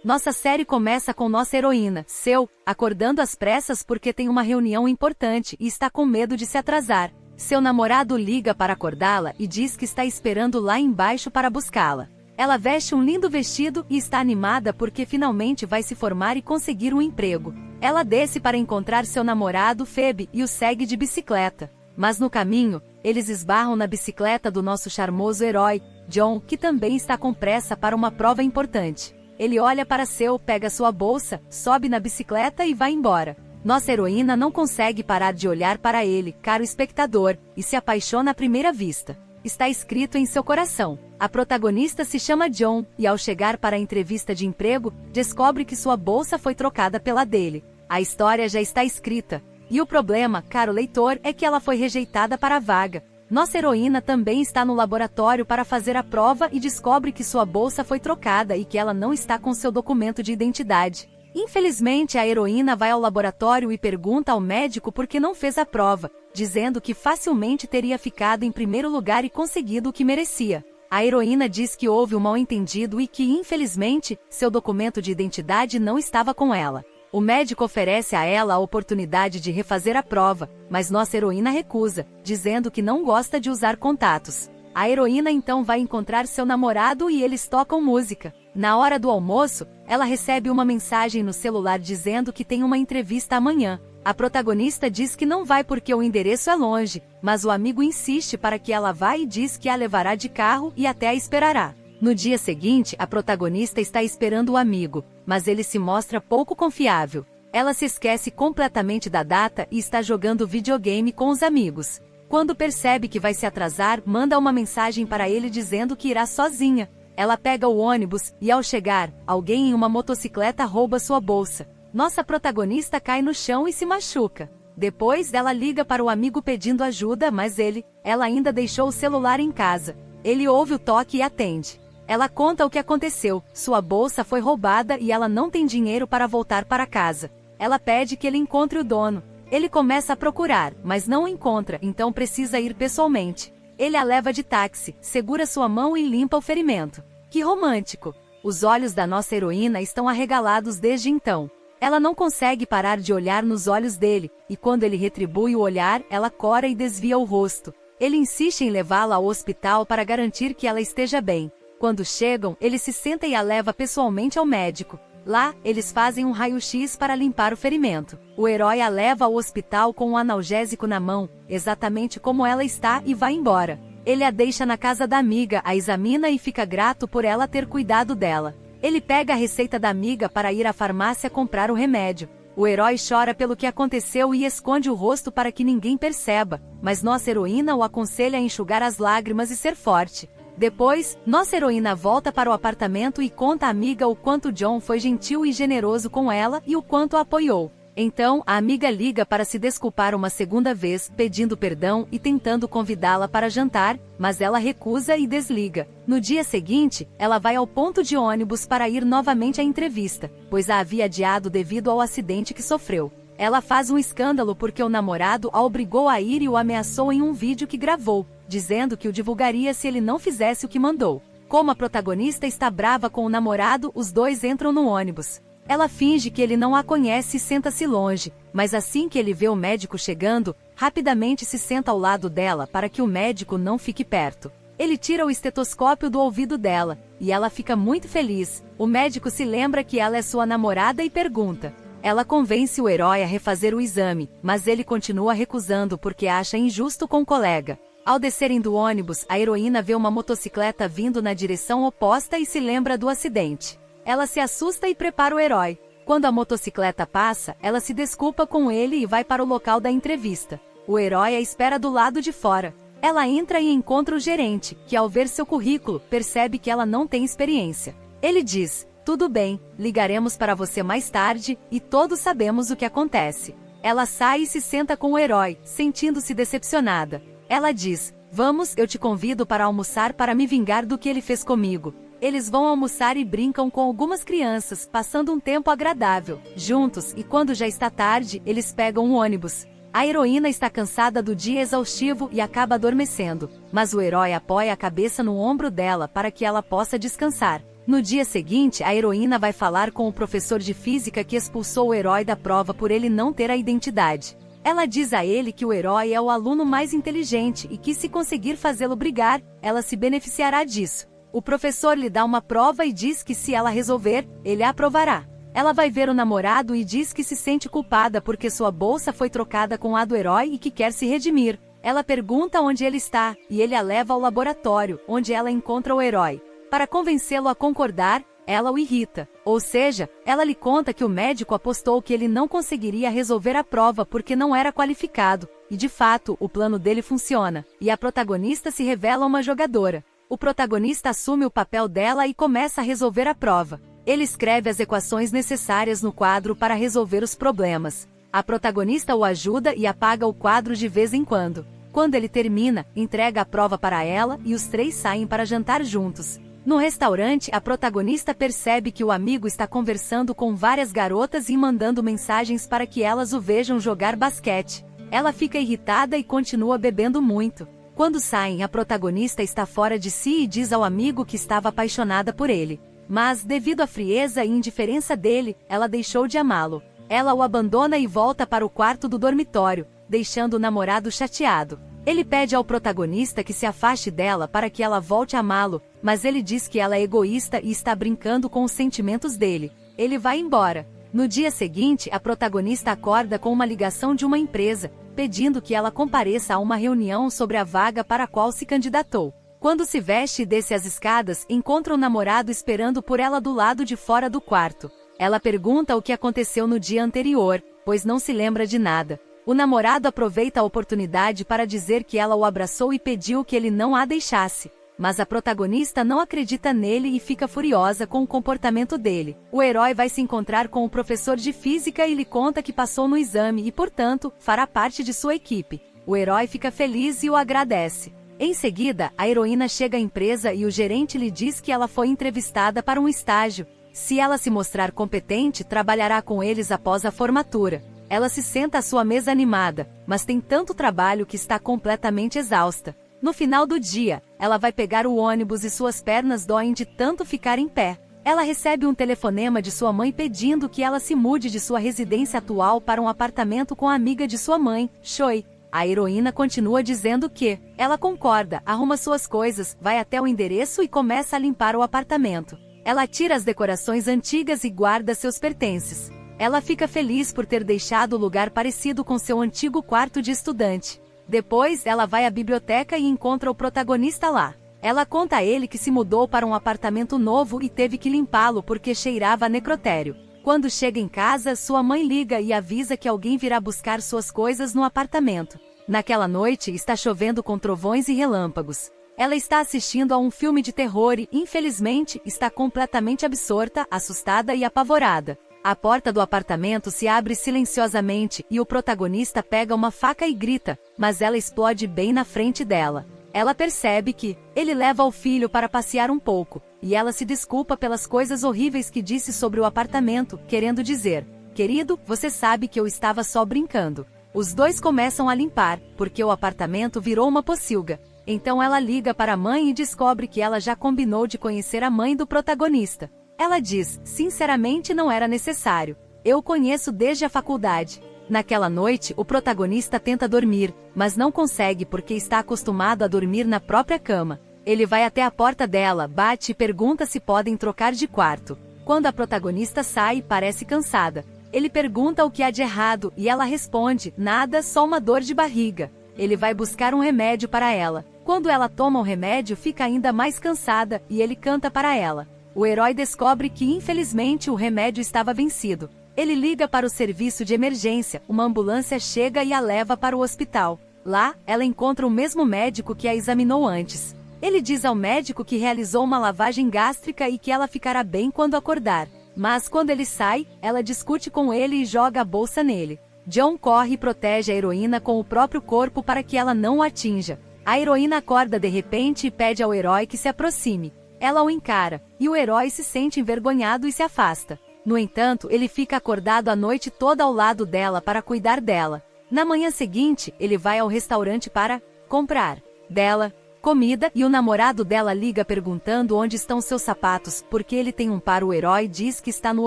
Nossa série começa com nossa heroína, Seu, acordando às pressas porque tem uma reunião importante e está com medo de se atrasar. Seu namorado liga para acordá-la e diz que está esperando lá embaixo para buscá-la. Ela veste um lindo vestido e está animada porque finalmente vai se formar e conseguir um emprego. Ela desce para encontrar seu namorado, Phoebe, e o segue de bicicleta. Mas no caminho, eles esbarram na bicicleta do nosso charmoso herói, John, que também está com pressa para uma prova importante. Ele olha para Seu, pega sua bolsa, sobe na bicicleta e vai embora. Nossa heroína não consegue parar de olhar para ele, caro espectador, e se apaixona à primeira vista. Está escrito em seu coração. A protagonista se chama John, e ao chegar para a entrevista de emprego, descobre que sua bolsa foi trocada pela dele. A história já está escrita. E o problema, caro leitor, é que ela foi rejeitada para a vaga. Nossa heroína também está no laboratório para fazer a prova e descobre que sua bolsa foi trocada e que ela não está com seu documento de identidade. Infelizmente, a heroína vai ao laboratório e pergunta ao médico por que não fez a prova, dizendo que facilmente teria ficado em primeiro lugar e conseguido o que merecia. A heroína diz que houve um mal-entendido e que, infelizmente, seu documento de identidade não estava com ela. O médico oferece a ela a oportunidade de refazer a prova, mas nossa heroína recusa, dizendo que não gosta de usar contatos. A heroína então vai encontrar seu namorado e eles tocam música. Na hora do almoço, ela recebe uma mensagem no celular dizendo que tem uma entrevista amanhã. A protagonista diz que não vai porque o endereço é longe, mas o amigo insiste para que ela vá e diz que a levará de carro e até a esperará. No dia seguinte, a protagonista está esperando o amigo, mas ele se mostra pouco confiável. Ela se esquece completamente da data e está jogando videogame com os amigos. Quando percebe que vai se atrasar, manda uma mensagem para ele dizendo que irá sozinha. Ela pega o ônibus e, ao chegar, alguém em uma motocicleta rouba sua bolsa. Nossa protagonista cai no chão e se machuca. Depois, ela liga para o amigo pedindo ajuda, mas ela ainda deixou o celular em casa. Ele ouve o toque e atende. Ela conta o que aconteceu, sua bolsa foi roubada e ela não tem dinheiro para voltar para casa. Ela pede que ele encontre o dono. Ele começa a procurar, mas não o encontra, então precisa ir pessoalmente. Ele a leva de táxi, segura sua mão e limpa o ferimento. Que romântico! Os olhos da nossa heroína estão arregalados desde então. Ela não consegue parar de olhar nos olhos dele, e quando ele retribui o olhar, ela cora e desvia o rosto. Ele insiste em levá-la ao hospital para garantir que ela esteja bem. Quando chegam, ele se senta e a leva pessoalmente ao médico. Lá, eles fazem um raio-x para limpar o ferimento. O herói a leva ao hospital com um analgésico na mão, exatamente como ela está, e vai embora. Ele a deixa na casa da amiga, a examina e fica grato por ela ter cuidado dela. Ele pega a receita da amiga para ir à farmácia comprar o remédio. O herói chora pelo que aconteceu e esconde o rosto para que ninguém perceba, mas nossa heroína o aconselha a enxugar as lágrimas e ser forte. Depois, nossa heroína volta para o apartamento e conta à amiga o quanto John foi gentil e generoso com ela e o quanto a apoiou. Então, a amiga liga para se desculpar uma segunda vez, pedindo perdão e tentando convidá-la para jantar, mas ela recusa e desliga. No dia seguinte, ela vai ao ponto de ônibus para ir novamente à entrevista, pois a havia adiado devido ao acidente que sofreu. Ela faz um escândalo porque o namorado a obrigou a ir e o ameaçou em um vídeo que gravou, dizendo que o divulgaria se ele não fizesse o que mandou. Como a protagonista está brava com o namorado, os dois entram no ônibus. Ela finge que ele não a conhece e senta-se longe, mas assim que ele vê o médico chegando, rapidamente se senta ao lado dela para que o médico não fique perto. Ele tira o estetoscópio do ouvido dela, e ela fica muito feliz. O médico se lembra que ela é sua namorada e pergunta. Ela convence o herói a refazer o exame, mas ele continua recusando porque acha injusto com o colega. Ao descerem do ônibus, a heroína vê uma motocicleta vindo na direção oposta e se lembra do acidente. Ela se assusta e prepara o herói. Quando a motocicleta passa, ela se desculpa com ele e vai para o local da entrevista. O herói a espera do lado de fora. Ela entra e encontra o gerente, que ao ver seu currículo, percebe que ela não tem experiência. Ele diz: "Tudo bem, ligaremos para você mais tarde", e todos sabemos o que acontece. Ela sai e se senta com o herói, sentindo-se decepcionada. Ela diz: "Vamos, eu te convido para almoçar para me vingar do que ele fez comigo." Eles vão almoçar e brincam com algumas crianças, passando um tempo agradável, juntos, e quando já está tarde, eles pegam um ônibus. A heroína está cansada do dia exaustivo e acaba adormecendo, mas o herói apoia a cabeça no ombro dela para que ela possa descansar. No dia seguinte, a heroína vai falar com o professor de física que expulsou o herói da prova por ele não ter a identidade. Ela diz a ele que o herói é o aluno mais inteligente e que, se conseguir fazê-lo brigar, ela se beneficiará disso. O professor lhe dá uma prova e diz que, se ela resolver, ele a aprovará. Ela vai ver o namorado e diz que se sente culpada porque sua bolsa foi trocada com a do herói e que quer se redimir. Ela pergunta onde ele está, e ele a leva ao laboratório, onde ela encontra o herói. Para convencê-lo a concordar, ela o irrita. Ou seja, ela lhe conta que o médico apostou que ele não conseguiria resolver a prova porque não era qualificado, e de fato, o plano dele funciona, e a protagonista se revela uma jogadora. O protagonista assume o papel dela e começa a resolver a prova. Ele escreve as equações necessárias no quadro para resolver os problemas. A protagonista o ajuda e apaga o quadro de vez em quando. Quando ele termina, entrega a prova para ela e os três saem para jantar juntos. No restaurante, a protagonista percebe que o amigo está conversando com várias garotas e mandando mensagens para que elas o vejam jogar basquete. Ela fica irritada e continua bebendo muito. Quando saem, a protagonista está fora de si e diz ao amigo que estava apaixonada por ele. Mas, devido à frieza e indiferença dele, ela deixou de amá-lo. Ela o abandona e volta para o quarto do dormitório, deixando o namorado chateado. Ele pede ao protagonista que se afaste dela para que ela volte a amá-lo, mas ele diz que ela é egoísta e está brincando com os sentimentos dele. Ele vai embora. No dia seguinte, a protagonista acorda com uma ligação de uma empresa, pedindo que ela compareça a uma reunião sobre a vaga para a qual se candidatou. Quando se veste e desce as escadas, encontra o namorado esperando por ela do lado de fora do quarto. Ela pergunta o que aconteceu no dia anterior, pois não se lembra de nada. O namorado aproveita a oportunidade para dizer que ela o abraçou e pediu que ele não a deixasse. Mas a protagonista não acredita nele e fica furiosa com o comportamento dele. O herói vai se encontrar com o professor de física e lhe conta que passou no exame e, portanto, fará parte de sua equipe. O herói fica feliz e o agradece. Em seguida, a heroína chega à empresa e o gerente lhe diz que ela foi entrevistada para um estágio. Se ela se mostrar competente, trabalhará com eles após a formatura. Ela se senta à sua mesa animada, mas tem tanto trabalho que está completamente exausta. No final do dia, ela vai pegar o ônibus e suas pernas doem de tanto ficar em pé. Ela recebe um telefonema de sua mãe pedindo que ela se mude de sua residência atual para um apartamento com a amiga de sua mãe, Choi. A heroína continua dizendo que ela concorda, arruma suas coisas, vai até o endereço e começa a limpar o apartamento. Ela tira as decorações antigas e guarda seus pertences. Ela fica feliz por ter deixado o lugar parecido com seu antigo quarto de estudante. Depois, ela vai à biblioteca e encontra o protagonista lá. Ela conta a ele que se mudou para um apartamento novo e teve que limpá-lo porque cheirava a necrotério. Quando chega em casa, sua mãe liga e avisa que alguém virá buscar suas coisas no apartamento. Naquela noite, está chovendo com trovões e relâmpagos. Ela está assistindo a um filme de terror e, infelizmente, está completamente absorta, assustada e apavorada. A porta do apartamento se abre silenciosamente e o protagonista pega uma faca e grita, mas ela explode bem na frente dela. Ela percebe que ele leva o filho para passear um pouco, e ela se desculpa pelas coisas horríveis que disse sobre o apartamento, querendo dizer: "Querido, você sabe que eu estava só brincando." Os dois começam a limpar, porque o apartamento virou uma pocilga. Então ela liga para a mãe e descobre que ela já combinou de conhecer a mãe do protagonista. Ela diz: "Sinceramente não era necessário. Eu o conheço desde a faculdade." Naquela noite, o protagonista tenta dormir, mas não consegue porque está acostumado a dormir na própria cama. Ele vai até a porta dela, bate e pergunta se podem trocar de quarto. Quando a protagonista sai, parece cansada. Ele pergunta o que há de errado e ela responde: "Nada, só uma dor de barriga." Ele vai buscar um remédio para ela. Quando ela toma o remédio, fica ainda mais cansada e ele canta para ela. O herói descobre que, infelizmente, o remédio estava vencido. Ele liga para o serviço de emergência, uma ambulância chega e a leva para o hospital. Lá, ela encontra o mesmo médico que a examinou antes. Ele diz ao médico que realizou uma lavagem gástrica e que ela ficará bem quando acordar. Mas quando ele sai, ela discute com ele e joga a bolsa nele. John corre e protege a heroína com o próprio corpo para que ela não o atinja. A heroína acorda de repente e pede ao herói que se aproxime. Ela o encara, e o herói se sente envergonhado e se afasta. No entanto, ele fica acordado a noite toda ao lado dela para cuidar dela. Na manhã seguinte, ele vai ao restaurante para comprar dela comida e o namorado dela liga perguntando onde estão seus sapatos, porque ele tem um par. O herói diz que está no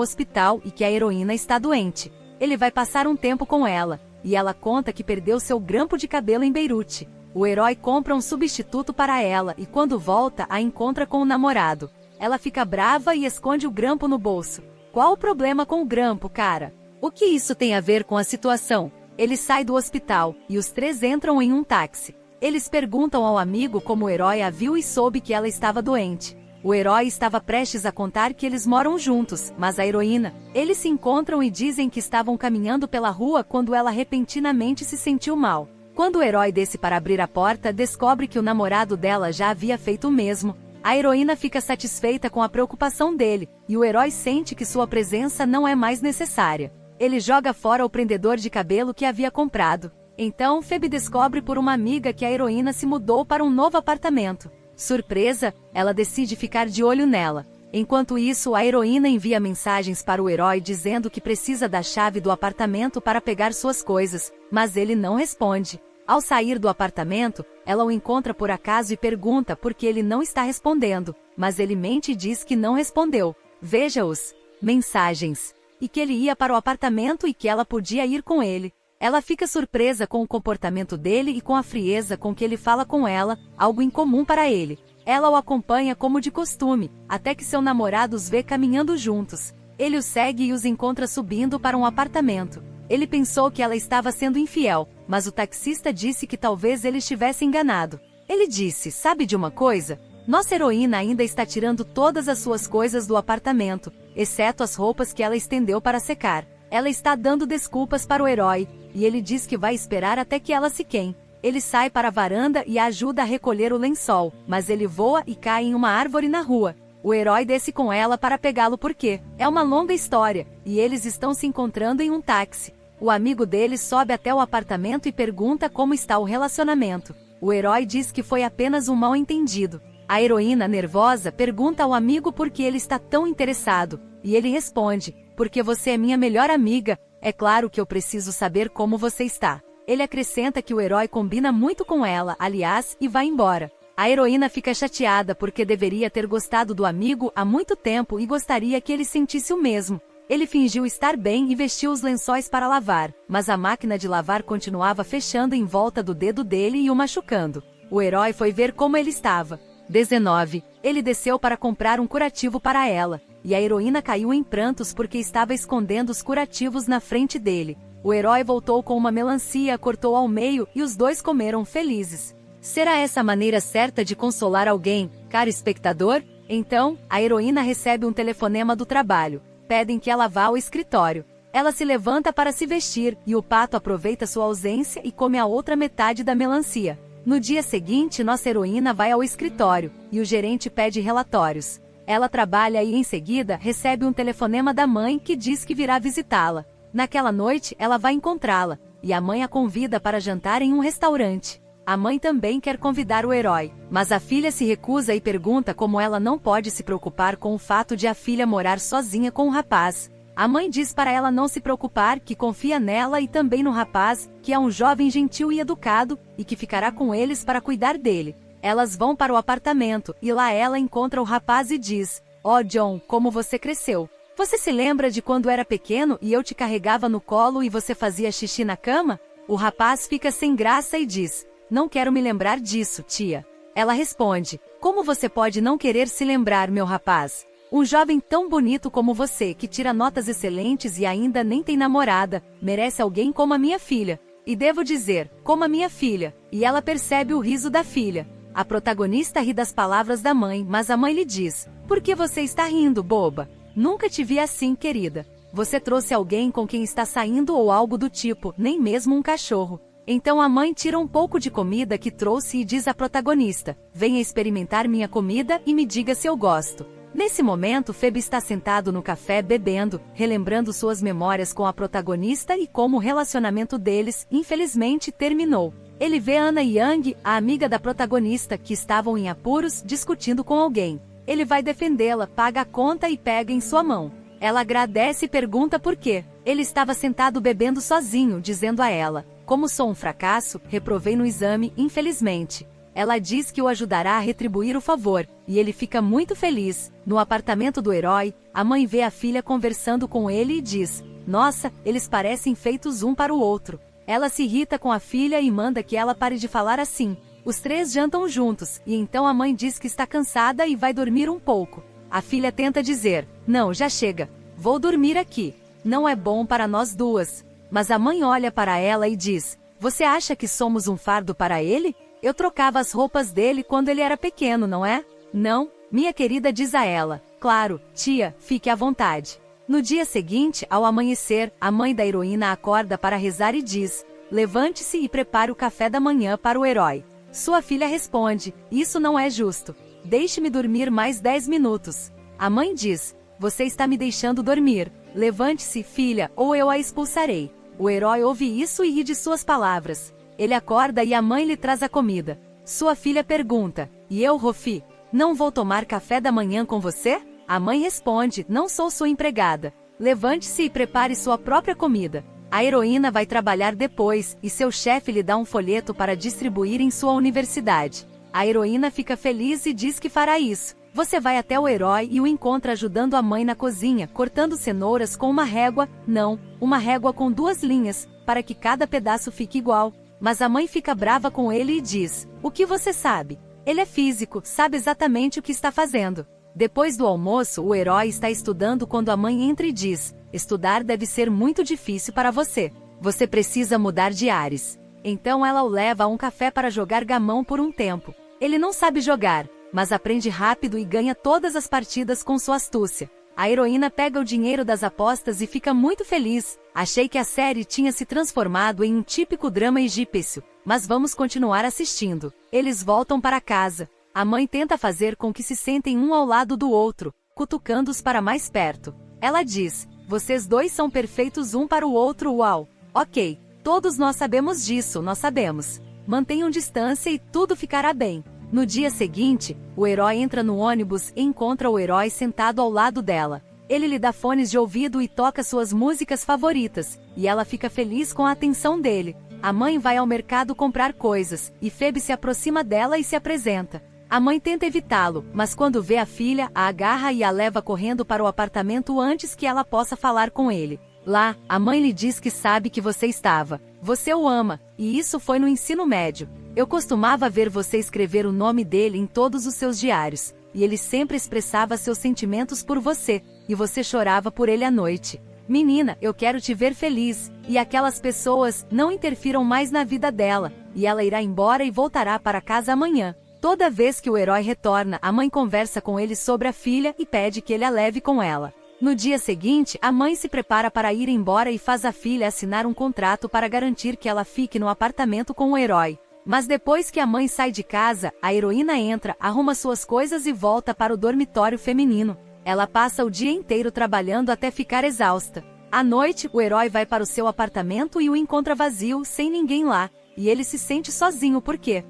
hospital e que a heroína está doente. Ele vai passar um tempo com ela, e ela conta que perdeu seu grampo de cabelo em Beirute. O herói compra um substituto para ela e quando volta a encontra com o namorado. Ela fica brava e esconde o grampo no bolso. Qual o problema com o grampo, cara? O que isso tem a ver com a situação? Ele sai do hospital, e os três entram em um táxi. Eles perguntam ao amigo como o herói a viu e soube que ela estava doente. O herói estava prestes a contar que eles moram juntos, mas a heroína... Eles se encontram e dizem que estavam caminhando pela rua quando ela repentinamente se sentiu mal. Quando o herói desce para abrir a porta, descobre que o namorado dela já havia feito o mesmo. A heroína fica satisfeita com a preocupação dele, e o herói sente que sua presença não é mais necessária. Ele joga fora o prendedor de cabelo que havia comprado. Então, Phoebe descobre por uma amiga que a heroína se mudou para um novo apartamento. Surpresa, ela decide ficar de olho nela. Enquanto isso, a heroína envia mensagens para o herói dizendo que precisa da chave do apartamento para pegar suas coisas, mas ele não responde. Ao sair do apartamento, ela o encontra por acaso e pergunta por que ele não está respondendo, mas ele mente e diz que não respondeu. Veja os mensagens. E que ele ia para o apartamento e que ela podia ir com ele. Ela fica surpresa com o comportamento dele e com a frieza com que ele fala com ela, algo incomum para ele. Ela o acompanha como de costume, até que seu namorado os vê caminhando juntos. Ele os segue e os encontra subindo para um apartamento. Ele pensou que ela estava sendo infiel, mas o taxista disse que talvez ele estivesse enganado. Ele disse, sabe de uma coisa? Nossa heroína ainda está tirando todas as suas coisas do apartamento, exceto as roupas que ela estendeu para secar. Ela está dando desculpas para o herói, e ele diz que vai esperar até que ela sequem. Ele sai para a varanda e a ajuda a recolher o lençol, mas ele voa e cai em uma árvore na rua. O herói desce com ela para pegá-lo porque é uma longa história, e eles estão se encontrando em um táxi. O amigo dele sobe até o apartamento e pergunta como está o relacionamento. O herói diz que foi apenas um mal-entendido. A heroína, nervosa, pergunta ao amigo por que ele está tão interessado, e ele responde, porque você é minha melhor amiga, é claro que eu preciso saber como você está. Ele acrescenta que o herói combina muito com ela, aliás, e vai embora. A heroína fica chateada porque deveria ter gostado do amigo há muito tempo e gostaria que ele sentisse o mesmo. Ele fingiu estar bem e vestiu os lençóis para lavar, mas a máquina de lavar continuava fechando em volta do dedo dele e o machucando. O herói foi ver como ele estava. 19. Ele desceu para comprar um curativo para ela, e a heroína caiu em prantos porque estava escondendo os curativos na frente dele. O herói voltou com uma melancia, cortou ao meio e os dois comeram felizes. Será essa a maneira certa de consolar alguém, caro espectador? Então, a heroína recebe um telefonema do trabalho. Pedem que ela vá ao escritório. Ela se levanta para se vestir, e o pato aproveita sua ausência e come a outra metade da melancia. No dia seguinte, nossa heroína vai ao escritório, e o gerente pede relatórios. Ela trabalha e, em seguida, recebe um telefonema da mãe que diz que virá visitá-la. Naquela noite, ela vai encontrá-la, e a mãe a convida para jantar em um restaurante. A mãe também quer convidar o herói, mas a filha se recusa e pergunta como ela não pode se preocupar com o fato de a filha morar sozinha com o rapaz. A mãe diz para ela não se preocupar, que confia nela e também no rapaz, que é um jovem gentil e educado, e que ficará com eles para cuidar dele. Elas vão para o apartamento, e lá ela encontra o rapaz e diz, "Oh John, como você cresceu. Você se lembra de quando era pequeno e eu te carregava no colo e você fazia xixi na cama?" O rapaz fica sem graça e diz, "Não quero me lembrar disso, tia." Ela responde, "Como você pode não querer se lembrar, meu rapaz? Um jovem tão bonito como você, que tira notas excelentes e ainda nem tem namorada, merece alguém como a minha filha. E devo dizer, como a minha filha." E ela percebe o riso da filha. A protagonista ri das palavras da mãe, mas a mãe lhe diz, "Por que você está rindo, boba? Nunca te vi assim, querida. Você trouxe alguém com quem está saindo ou algo do tipo, nem mesmo um cachorro." Então a mãe tira um pouco de comida que trouxe e diz à protagonista, "Venha experimentar minha comida e me diga se eu gosto." Nesse momento, Phoebe está sentado no café bebendo, relembrando suas memórias com a protagonista e como o relacionamento deles, infelizmente, terminou. Ele vê Anna e Yang, a amiga da protagonista, que estavam em apuros, discutindo com alguém. Ele vai defendê-la, paga a conta e pega em sua mão. Ela agradece e pergunta por quê. Ele estava sentado bebendo sozinho, dizendo a ela, "Como sou um fracasso, reprovei no exame, infelizmente." Ela diz que o ajudará a retribuir o favor, e ele fica muito feliz. No apartamento do herói, a mãe vê a filha conversando com ele e diz: "Nossa, eles parecem feitos um para o outro." Ela se irrita com a filha e manda que ela pare de falar assim. Os três jantam juntos, e então a mãe diz que está cansada e vai dormir um pouco. A filha tenta dizer: "Não, já chega. Vou dormir aqui. Não é bom para nós duas." Mas a mãe olha para ela e diz: "Você acha que somos um fardo para ele? Eu trocava as roupas dele quando ele era pequeno, não é?" "Não, minha querida", diz a ela. "Claro, tia, fique à vontade." No dia seguinte, ao amanhecer, a mãe da heroína acorda para rezar e diz: "Levante-se e prepare o café da manhã para o herói." Sua filha responde: "Isso não é justo. Deixe-me dormir mais 10 minutos." A mãe diz: "Você está me deixando dormir. Levante-se, filha, ou eu a expulsarei." O herói ouve isso e ri de suas palavras. Ele acorda e a mãe lhe traz a comida. Sua filha pergunta: "E eu, Rofi, não vou tomar café da manhã com você?" A mãe responde: "Não sou sua empregada. Levante-se e prepare sua própria comida." A heroína vai trabalhar depois, e seu chefe lhe dá um folheto para distribuir em sua universidade. A heroína fica feliz e diz que fará isso. Você vai até o herói e o encontra ajudando a mãe na cozinha, cortando cenouras com uma régua, não, uma régua com 2 linhas, para que cada pedaço fique igual. Mas a mãe fica brava com ele e diz: "O que você sabe? Ele é físico, sabe exatamente o que está fazendo." Depois do almoço, o herói está estudando quando a mãe entra e diz: "Estudar deve ser muito difícil para você. Você precisa mudar de ares." Então ela o leva a um café para jogar gamão por um tempo. Ele não sabe jogar, mas aprende rápido e ganha todas as partidas com sua astúcia. A heroína pega o dinheiro das apostas e fica muito feliz. Achei que a série tinha se transformado em um típico drama egípcio, mas vamos continuar assistindo. Eles voltam para casa. A mãe tenta fazer com que se sentem um ao lado do outro, cutucando-os para mais perto. Ela diz: "Vocês dois são perfeitos um para o outro, uau. Ok, todos nós sabemos disso, nós sabemos. Mantenham distância e tudo ficará bem." No dia seguinte, o herói entra no ônibus e encontra o herói sentado ao lado dela. Ele lhe dá fones de ouvido e toca suas músicas favoritas, e ela fica feliz com a atenção dele. A mãe vai ao mercado comprar coisas, e Phoebe se aproxima dela e se apresenta. A mãe tenta evitá-lo, mas quando vê a filha, a agarra e a leva correndo para o apartamento antes que ela possa falar com ele. Lá, a mãe lhe diz que sabe que você estava. Você o ama, e isso foi no ensino médio. Eu costumava ver você escrever o nome dele em todos os seus diários, e ele sempre expressava seus sentimentos por você, e você chorava por ele à noite. Menina, eu quero te ver feliz, e aquelas pessoas não interfiram mais na vida dela, e ela irá embora e voltará para casa amanhã. Toda vez que o herói retorna, a mãe conversa com ele sobre a filha e pede que ele a leve com ela. No dia seguinte, a mãe se prepara para ir embora e faz a filha assinar um contrato para garantir que ela fique no apartamento com o herói. Mas depois que a mãe sai de casa, a heroína entra, arruma suas coisas e volta para o dormitório feminino. Ela passa o dia inteiro trabalhando até ficar exausta. À noite, o herói vai para o seu apartamento e o encontra vazio, sem ninguém lá. E ele se sente sozinho porque,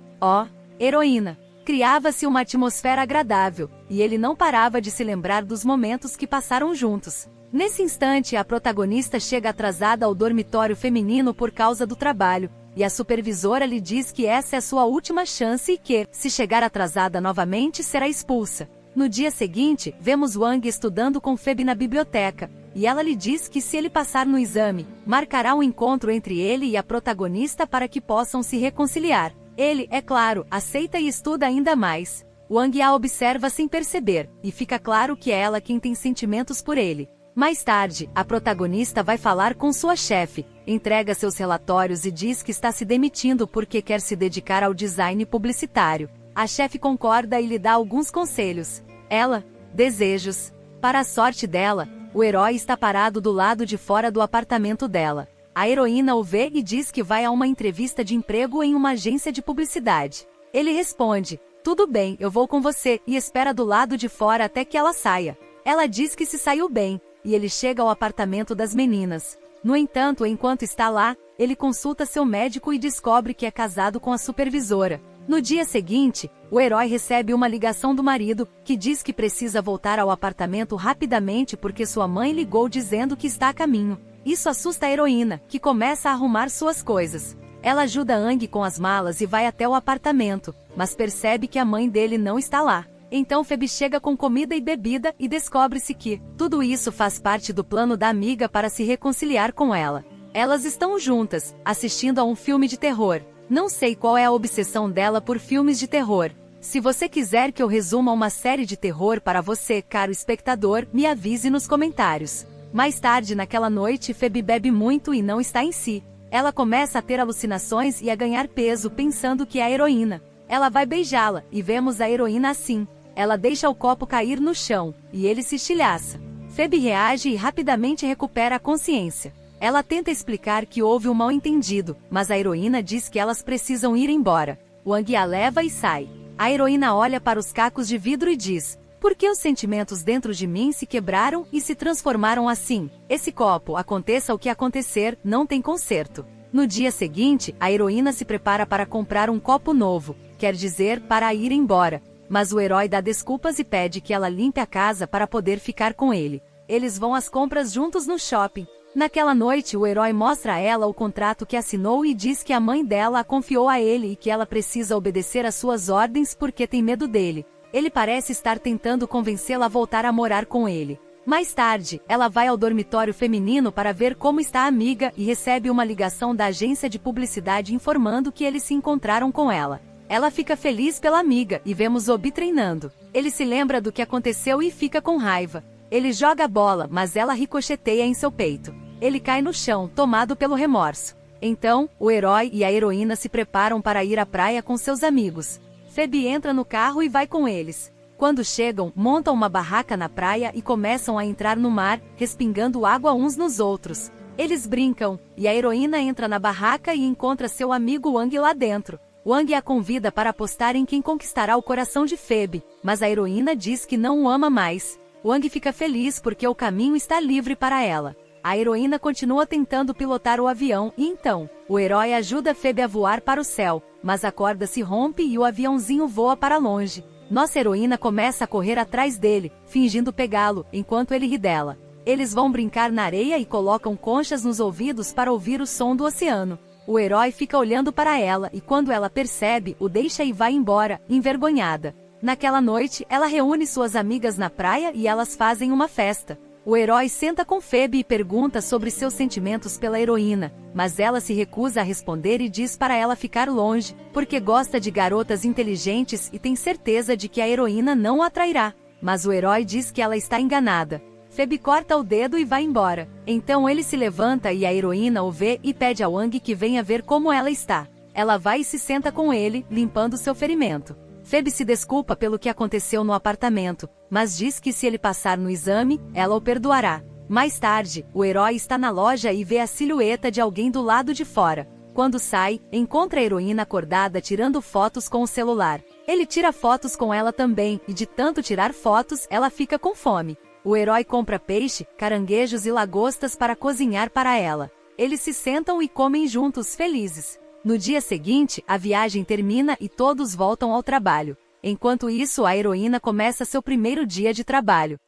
heroína. Criava-se uma atmosfera agradável, e ele não parava de se lembrar dos momentos que passaram juntos. Nesse instante, a protagonista chega atrasada ao dormitório feminino por causa do trabalho, e a supervisora lhe diz que essa é a sua última chance e que, se chegar atrasada novamente, será expulsa. No dia seguinte, vemos Wang estudando com Phoebe na biblioteca, e ela lhe diz que se ele passar no exame, marcará um encontro entre ele e a protagonista para que possam se reconciliar. Ele, é claro, aceita e estuda ainda mais. Wang a observa sem perceber, e fica claro que é ela quem tem sentimentos por ele. Mais tarde, a protagonista vai falar com sua chefe, entrega seus relatórios e diz que está se demitindo porque quer se dedicar ao design publicitário. A chefe concorda e lhe dá alguns conselhos. Ela, desejos. Para a sorte dela, o herói está parado do lado de fora do apartamento dela. A heroína o vê e diz que vai a uma entrevista de emprego em uma agência de publicidade. Ele responde: "Tudo bem, eu vou com você", e espera do lado de fora até que ela saia. Ela diz que se saiu bem, e ele chega ao apartamento das meninas. No entanto, enquanto está lá, ele consulta seu médico e descobre que é casado com a supervisora. No dia seguinte, o herói recebe uma ligação do marido, que diz que precisa voltar ao apartamento rapidamente porque sua mãe ligou dizendo que está a caminho. Isso assusta a heroína, que começa a arrumar suas coisas. Ela ajuda Aang com as malas e vai até o apartamento, mas percebe que a mãe dele não está lá. Então Phoebe chega com comida e bebida e descobre-se que tudo isso faz parte do plano da amiga para se reconciliar com ela. Elas estão juntas, assistindo a um filme de terror. Não sei qual é a obsessão dela por filmes de terror. Se você quiser que eu resuma uma série de terror para você, caro espectador, me avise nos comentários. Mais tarde naquela noite, Phoebe bebe muito e não está em si. Ela começa a ter alucinações e a ganhar peso pensando que é a heroína. Ela vai beijá-la, e vemos a heroína assim. Ela deixa o copo cair no chão, e ele se estilhaça. Phoebe reage e rapidamente recupera a consciência. Ela tenta explicar que houve um mal-entendido, mas a heroína diz que elas precisam ir embora. Wang a leva e sai. A heroína olha para os cacos de vidro e diz: por que os sentimentos dentro de mim se quebraram e se transformaram assim? Esse copo, aconteça o que acontecer, não tem conserto. No dia seguinte, a heroína se prepara para comprar um copo novo, quer dizer, para ir embora. Mas o herói dá desculpas e pede que ela limpe a casa para poder ficar com ele. Eles vão às compras juntos no shopping. Naquela noite, o herói mostra a ela o contrato que assinou e diz que a mãe dela a confiou a ele e que ela precisa obedecer às suas ordens porque tem medo dele. Ele parece estar tentando convencê-la a voltar a morar com ele. Mais tarde, ela vai ao dormitório feminino para ver como está a amiga e recebe uma ligação da agência de publicidade informando que eles se encontraram com ela. Ela fica feliz pela amiga e vemos Obi treinando. Ele se lembra do que aconteceu e fica com raiva. Ele joga a bola, mas ela ricocheteia em seu peito. Ele cai no chão, tomado pelo remorso. Então, o herói e a heroína se preparam para ir à praia com seus amigos. Phoebe entra no carro e vai com eles. Quando chegam, montam uma barraca na praia e começam a entrar no mar, respingando água uns nos outros. Eles brincam, e a heroína entra na barraca e encontra seu amigo Wang lá dentro. Wang a convida para apostar em quem conquistará o coração de Phoebe, mas a heroína diz que não o ama mais. Wang fica feliz porque o caminho está livre para ela. A heroína continua tentando pilotar o avião e então, o herói ajuda Phoebe a voar para o céu, mas a corda se rompe e o aviãozinho voa para longe. Nossa heroína começa a correr atrás dele, fingindo pegá-lo, enquanto ele ri dela. Eles vão brincar na areia e colocam conchas nos ouvidos para ouvir o som do oceano. O herói fica olhando para ela e quando ela percebe, o deixa e vai embora, envergonhada. Naquela noite, ela reúne suas amigas na praia e elas fazem uma festa. O herói senta com Phoebe e pergunta sobre seus sentimentos pela heroína, mas ela se recusa a responder e diz para ela ficar longe, porque gosta de garotas inteligentes e tem certeza de que a heroína não a atrairá. Mas o herói diz que ela está enganada. Phoebe corta o dedo e vai embora. Então ele se levanta e a heroína o vê e pede a Wang que venha ver como ela está. Ela vai e se senta com ele, limpando seu ferimento. Phoebe se desculpa pelo que aconteceu no apartamento, mas diz que se ele passar no exame, ela o perdoará. Mais tarde, o herói está na loja e vê a silhueta de alguém do lado de fora. Quando sai, encontra a heroína acordada tirando fotos com o celular. Ele tira fotos com ela também, e de tanto tirar fotos, ela fica com fome. O herói compra peixe, caranguejos e lagostas para cozinhar para ela. Eles se sentam e comem juntos felizes. No dia seguinte, a viagem termina e todos voltam ao trabalho. Enquanto isso, a heroína começa seu primeiro dia de trabalho.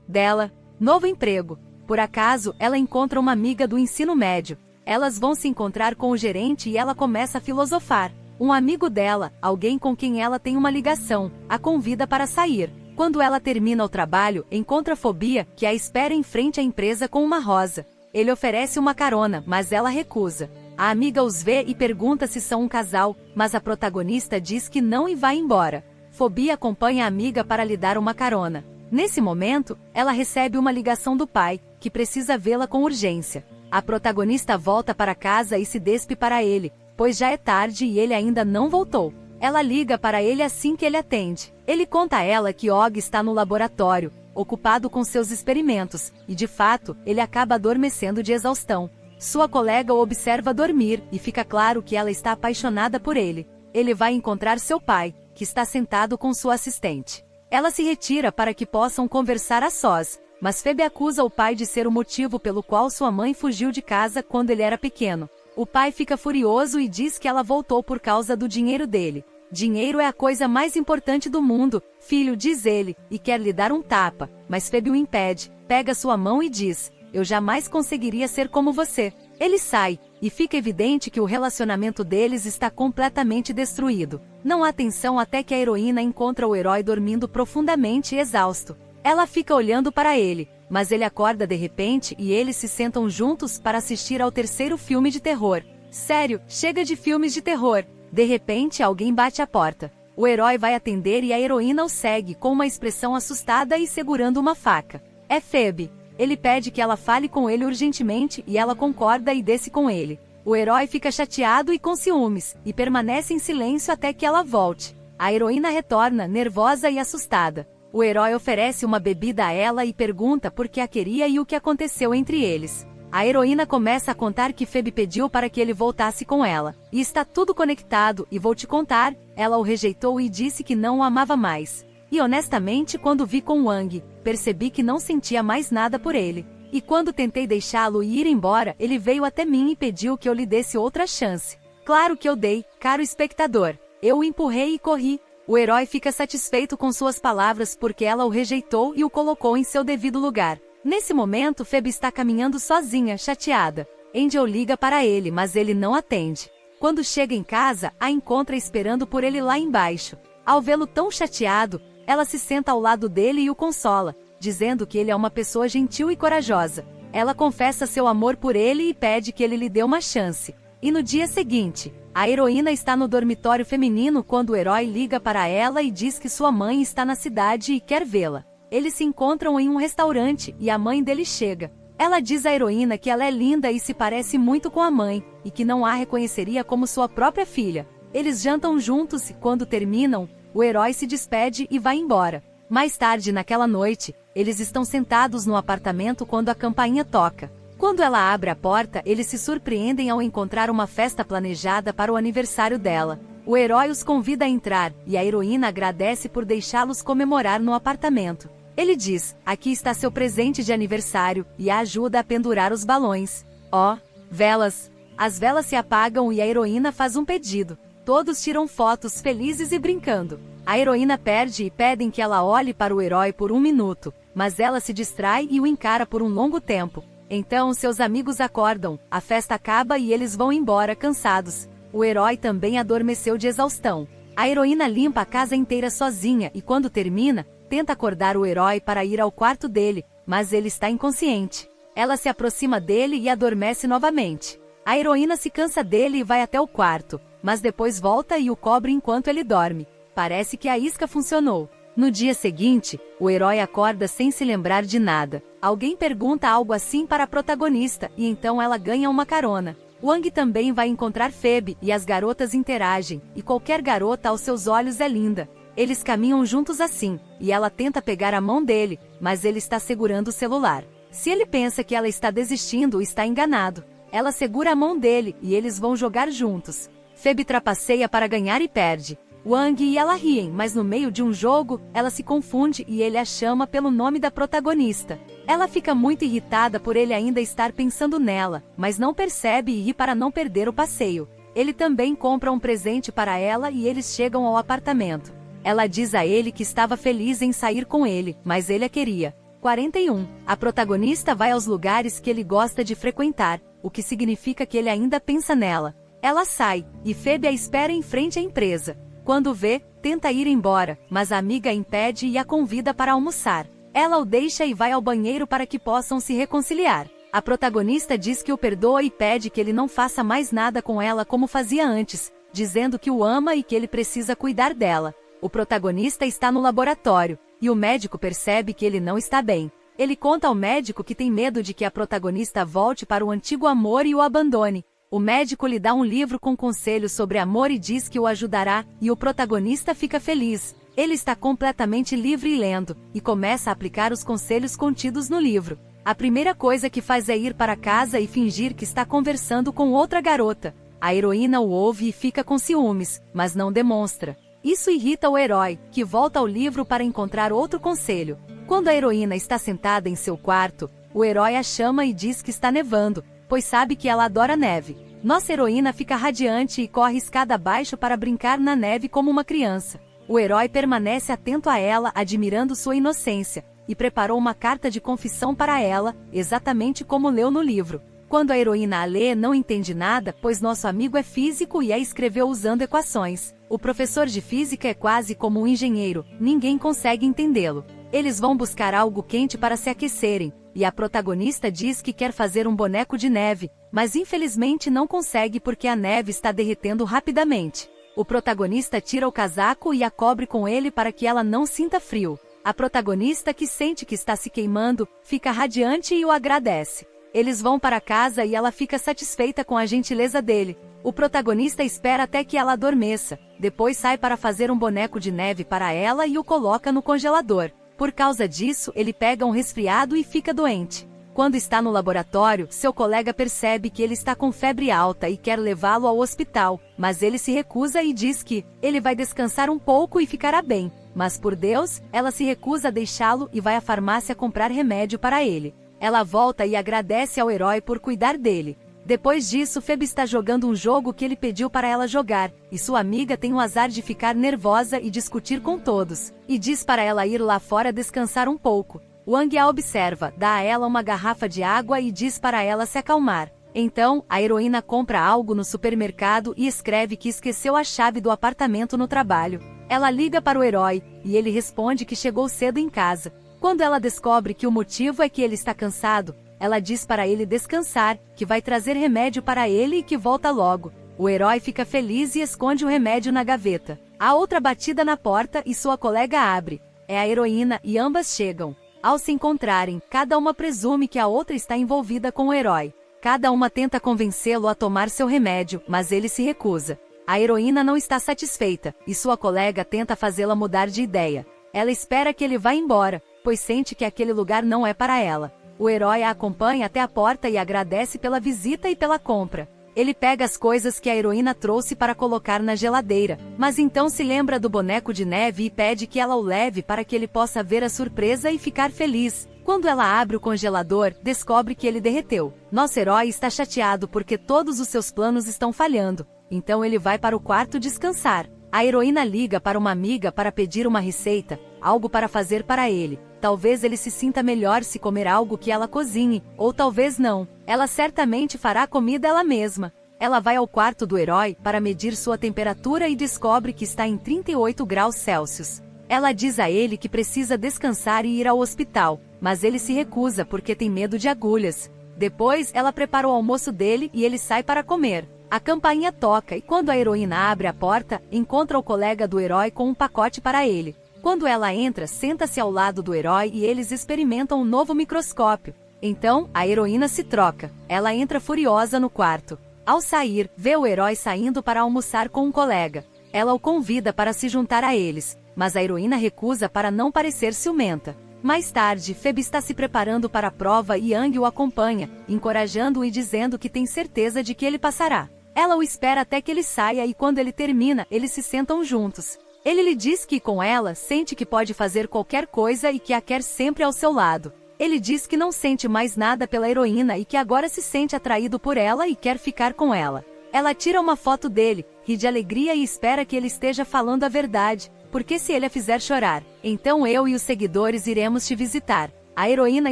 Dela, novo emprego. Por acaso, ela encontra uma amiga do ensino médio. Elas vão se encontrar com o gerente e ela começa a filosofar. Um amigo dela, alguém com quem ela tem uma ligação, a convida para sair. Quando ela termina o trabalho, encontra Fobia, que a espera em frente à empresa com uma rosa. Ele oferece uma carona, mas ela recusa. A amiga os vê e pergunta se são um casal, mas a protagonista diz que não e vai embora. Fobia acompanha a amiga para lhe dar uma carona. Nesse momento, ela recebe uma ligação do pai, que precisa vê-la com urgência. A protagonista volta para casa e se despe para ele, pois já é tarde e ele ainda não voltou. Ela liga para ele assim que ele atende. Ele conta a ela que Og está no laboratório, ocupado com seus experimentos, e de fato, ele acaba adormecendo de exaustão. Sua colega o observa dormir, e fica claro que ela está apaixonada por ele. Ele vai encontrar seu pai, que está sentado com sua assistente. Ela se retira para que possam conversar a sós, mas Phoebe acusa o pai de ser o motivo pelo qual sua mãe fugiu de casa quando ele era pequeno. O pai fica furioso e diz que ela voltou por causa do dinheiro dele. Dinheiro é a coisa mais importante do mundo, filho, diz ele, e quer lhe dar um tapa, mas Phoebe o impede, pega sua mão e diz: eu jamais conseguiria ser como você. Ele sai, e fica evidente que o relacionamento deles está completamente destruído. Não há tensão até que a heroína encontra o herói dormindo profundamente e exausto. Ela fica olhando para ele, mas ele acorda de repente e eles se sentam juntos para assistir ao terceiro filme de terror. Sério, chega de filmes de terror. De repente alguém bate à porta. O herói vai atender e a heroína o segue com uma expressão assustada e segurando uma faca. É Phoebe. Ele pede que ela fale com ele urgentemente e ela concorda e desce com ele. O herói fica chateado e com ciúmes, e permanece em silêncio até que ela volte. A heroína retorna, nervosa e assustada. O herói oferece uma bebida a ela e pergunta por que a queria e o que aconteceu entre eles. A heroína começa a contar que Phoebe pediu para que ele voltasse com ela. E está tudo conectado, e vou te contar, ela o rejeitou e disse que não o amava mais. E honestamente, quando vi com Wang, percebi que não sentia mais nada por ele. E quando tentei deixá-lo ir embora, ele veio até mim e pediu que eu lhe desse outra chance. Claro que eu dei, caro espectador. Eu o empurrei e corri. O herói fica satisfeito com suas palavras porque ela o rejeitou e o colocou em seu devido lugar. Nesse momento, Phoebe está caminhando sozinha, chateada. Angel liga para ele, mas ele não atende. Quando chega em casa, a encontra esperando por ele lá embaixo. Ao vê-lo tão chateado, ela se senta ao lado dele e o consola, dizendo que ele é uma pessoa gentil e corajosa. Ela confessa seu amor por ele e pede que ele lhe dê uma chance. E no dia seguinte, a heroína está no dormitório feminino quando o herói liga para ela e diz que sua mãe está na cidade e quer vê-la. Eles se encontram em um restaurante e a mãe dele chega. Ela diz à heroína que ela é linda e se parece muito com a mãe, e que não a reconheceria como sua própria filha. Eles jantam juntos e, quando terminam, o herói se despede e vai embora. Mais tarde naquela noite, eles estão sentados no apartamento quando a campainha toca. Quando ela abre a porta, eles se surpreendem ao encontrar uma festa planejada para o aniversário dela. O herói os convida a entrar, e a heroína agradece por deixá-los comemorar no apartamento. Ele diz, aqui está seu presente de aniversário, e a ajuda a pendurar os balões. Oh, velas! As velas se apagam e a heroína faz um pedido. Todos tiram fotos felizes e brincando. A heroína perde e pedem que ela olhe para o herói por 1 minuto, mas ela se distrai e o encara por um longo tempo. Então seus amigos acordam, a festa acaba e eles vão embora cansados. O herói também adormeceu de exaustão. A heroína limpa a casa inteira sozinha e quando termina, tenta acordar o herói para ir ao quarto dele, mas ele está inconsciente. Ela se aproxima dele e adormece novamente. A heroína se cansa dele e vai até o quarto, mas depois volta e o cobre enquanto ele dorme. Parece que a isca funcionou. No dia seguinte, o herói acorda sem se lembrar de nada. Alguém pergunta algo assim para a protagonista e então ela ganha uma carona. Wang também vai encontrar Phoebe e as garotas interagem, e qualquer garota aos seus olhos é linda. Eles caminham juntos assim, e ela tenta pegar a mão dele, mas ele está segurando o celular. Se ele pensa que ela está desistindo, está enganado. Ela segura a mão dele, e eles vão jogar juntos. Phoebe trapaceia para ganhar e perde. Wang e ela riem, mas no meio de um jogo, ela se confunde e ele a chama pelo nome da protagonista. Ela fica muito irritada por ele ainda estar pensando nela, mas não percebe e ri para não perder o passeio. Ele também compra um presente para ela e eles chegam ao apartamento. Ela diz a ele que estava feliz em sair com ele, mas ele a queria. 41. A protagonista vai aos lugares que ele gosta de frequentar, o que significa que ele ainda pensa nela. Ela sai, e Phoebe a espera em frente à empresa. Quando vê, tenta ir embora, mas a amiga a impede e a convida para almoçar. Ela o deixa e vai ao banheiro para que possam se reconciliar. A protagonista diz que o perdoa e pede que ele não faça mais nada com ela como fazia antes, dizendo que o ama e que ele precisa cuidar dela. O protagonista está no laboratório, e o médico percebe que ele não está bem. Ele conta ao médico que tem medo de que a protagonista volte para o antigo amor e o abandone. O médico lhe dá um livro com conselhos sobre amor e diz que o ajudará, e o protagonista fica feliz. Ele está completamente livre e lendo, e começa a aplicar os conselhos contidos no livro. A primeira coisa que faz é ir para casa e fingir que está conversando com outra garota. A heroína o ouve e fica com ciúmes, mas não demonstra. Isso irrita o herói, que volta ao livro para encontrar outro conselho. Quando a heroína está sentada em seu quarto, o herói a chama e diz que está nevando, pois sabe que ela adora neve. Nossa heroína fica radiante e corre escada abaixo para brincar na neve como uma criança. O herói permanece atento a ela, admirando sua inocência, e preparou uma carta de confissão para ela, exatamente como leu no livro. Quando a heroína a lê, não entende nada, pois nosso amigo é físico e a escreveu usando equações. O professor de física é quase como um engenheiro, ninguém consegue entendê-lo. Eles vão buscar algo quente para se aquecerem, e a protagonista diz que quer fazer um boneco de neve, mas infelizmente não consegue porque a neve está derretendo rapidamente. O protagonista tira o casaco e a cobre com ele para que ela não sinta frio. A protagonista, que sente que está se queimando, fica radiante e o agradece. Eles vão para casa e ela fica satisfeita com a gentileza dele. O protagonista espera até que ela adormeça, depois sai para fazer um boneco de neve para ela e o coloca no congelador. Por causa disso, ele pega um resfriado e fica doente. Quando está no laboratório, seu colega percebe que ele está com febre alta e quer levá-lo ao hospital, mas ele se recusa e diz que ele vai descansar um pouco e ficará bem. Mas por Deus, ela se recusa a deixá-lo e vai à farmácia comprar remédio para ele. Ela volta e agradece ao herói por cuidar dele. Depois disso, Phoebe está jogando um jogo que ele pediu para ela jogar, e sua amiga tem o azar de ficar nervosa e discutir com todos, e diz para ela ir lá fora descansar um pouco. Wang a observa, dá a ela uma garrafa de água e diz para ela se acalmar. Então, a heroína compra algo no supermercado e escreve que esqueceu a chave do apartamento no trabalho. Ela liga para o herói, e ele responde que chegou cedo em casa. Quando ela descobre que o motivo é que ele está cansado, ela diz para ele descansar, que vai trazer remédio para ele e que volta logo. O herói fica feliz e esconde o remédio na gaveta. Há outra batida na porta e sua colega abre. É a heroína e ambas chegam. Ao se encontrarem, cada uma presume que a outra está envolvida com o herói. Cada uma tenta convencê-lo a tomar seu remédio, mas ele se recusa. A heroína não está satisfeita, e sua colega tenta fazê-la mudar de ideia. Ela espera que ele vá embora, pois sente que aquele lugar não é para ela. O herói a acompanha até a porta e agradece pela visita e pela compra. Ele pega as coisas que a heroína trouxe para colocar na geladeira, mas então se lembra do boneco de neve e pede que ela o leve para que ele possa ver a surpresa e ficar feliz. Quando ela abre o congelador, descobre que ele derreteu. Nosso herói está chateado porque todos os seus planos estão falhando, então ele vai para o quarto descansar. A heroína liga para uma amiga para pedir uma receita, algo para fazer para ele. Talvez ele se sinta melhor se comer algo que ela cozinhe, ou talvez não. Ela certamente fará a comida ela mesma. Ela vai ao quarto do herói para medir sua temperatura e descobre que está em 38 graus Celsius. Ela diz a ele que precisa descansar e ir ao hospital, mas ele se recusa porque tem medo de agulhas. Depois, ela prepara o almoço dele e ele sai para comer. A campainha toca e quando a heroína abre a porta, encontra o colega do herói com um pacote para ele. Quando ela entra, senta-se ao lado do herói e eles experimentam um novo microscópio. Então, a heroína se troca. Ela entra furiosa no quarto. Ao sair, vê o herói saindo para almoçar com um colega. Ela o convida para se juntar a eles, mas a heroína recusa para não parecer ciumenta. Mais tarde, Phoebe está se preparando para a prova e Yang o acompanha, encorajando-o e dizendo que tem certeza de que ele passará. Ela o espera até que ele saia e quando ele termina, eles se sentam juntos. Ele lhe diz que com ela, sente que pode fazer qualquer coisa e que a quer sempre ao seu lado. Ele diz que não sente mais nada pela heroína e que agora se sente atraído por ela e quer ficar com ela. Ela tira uma foto dele, ri de alegria e espera que ele esteja falando a verdade, porque se ele a fizer chorar, então eu e os seguidores iremos te visitar. A heroína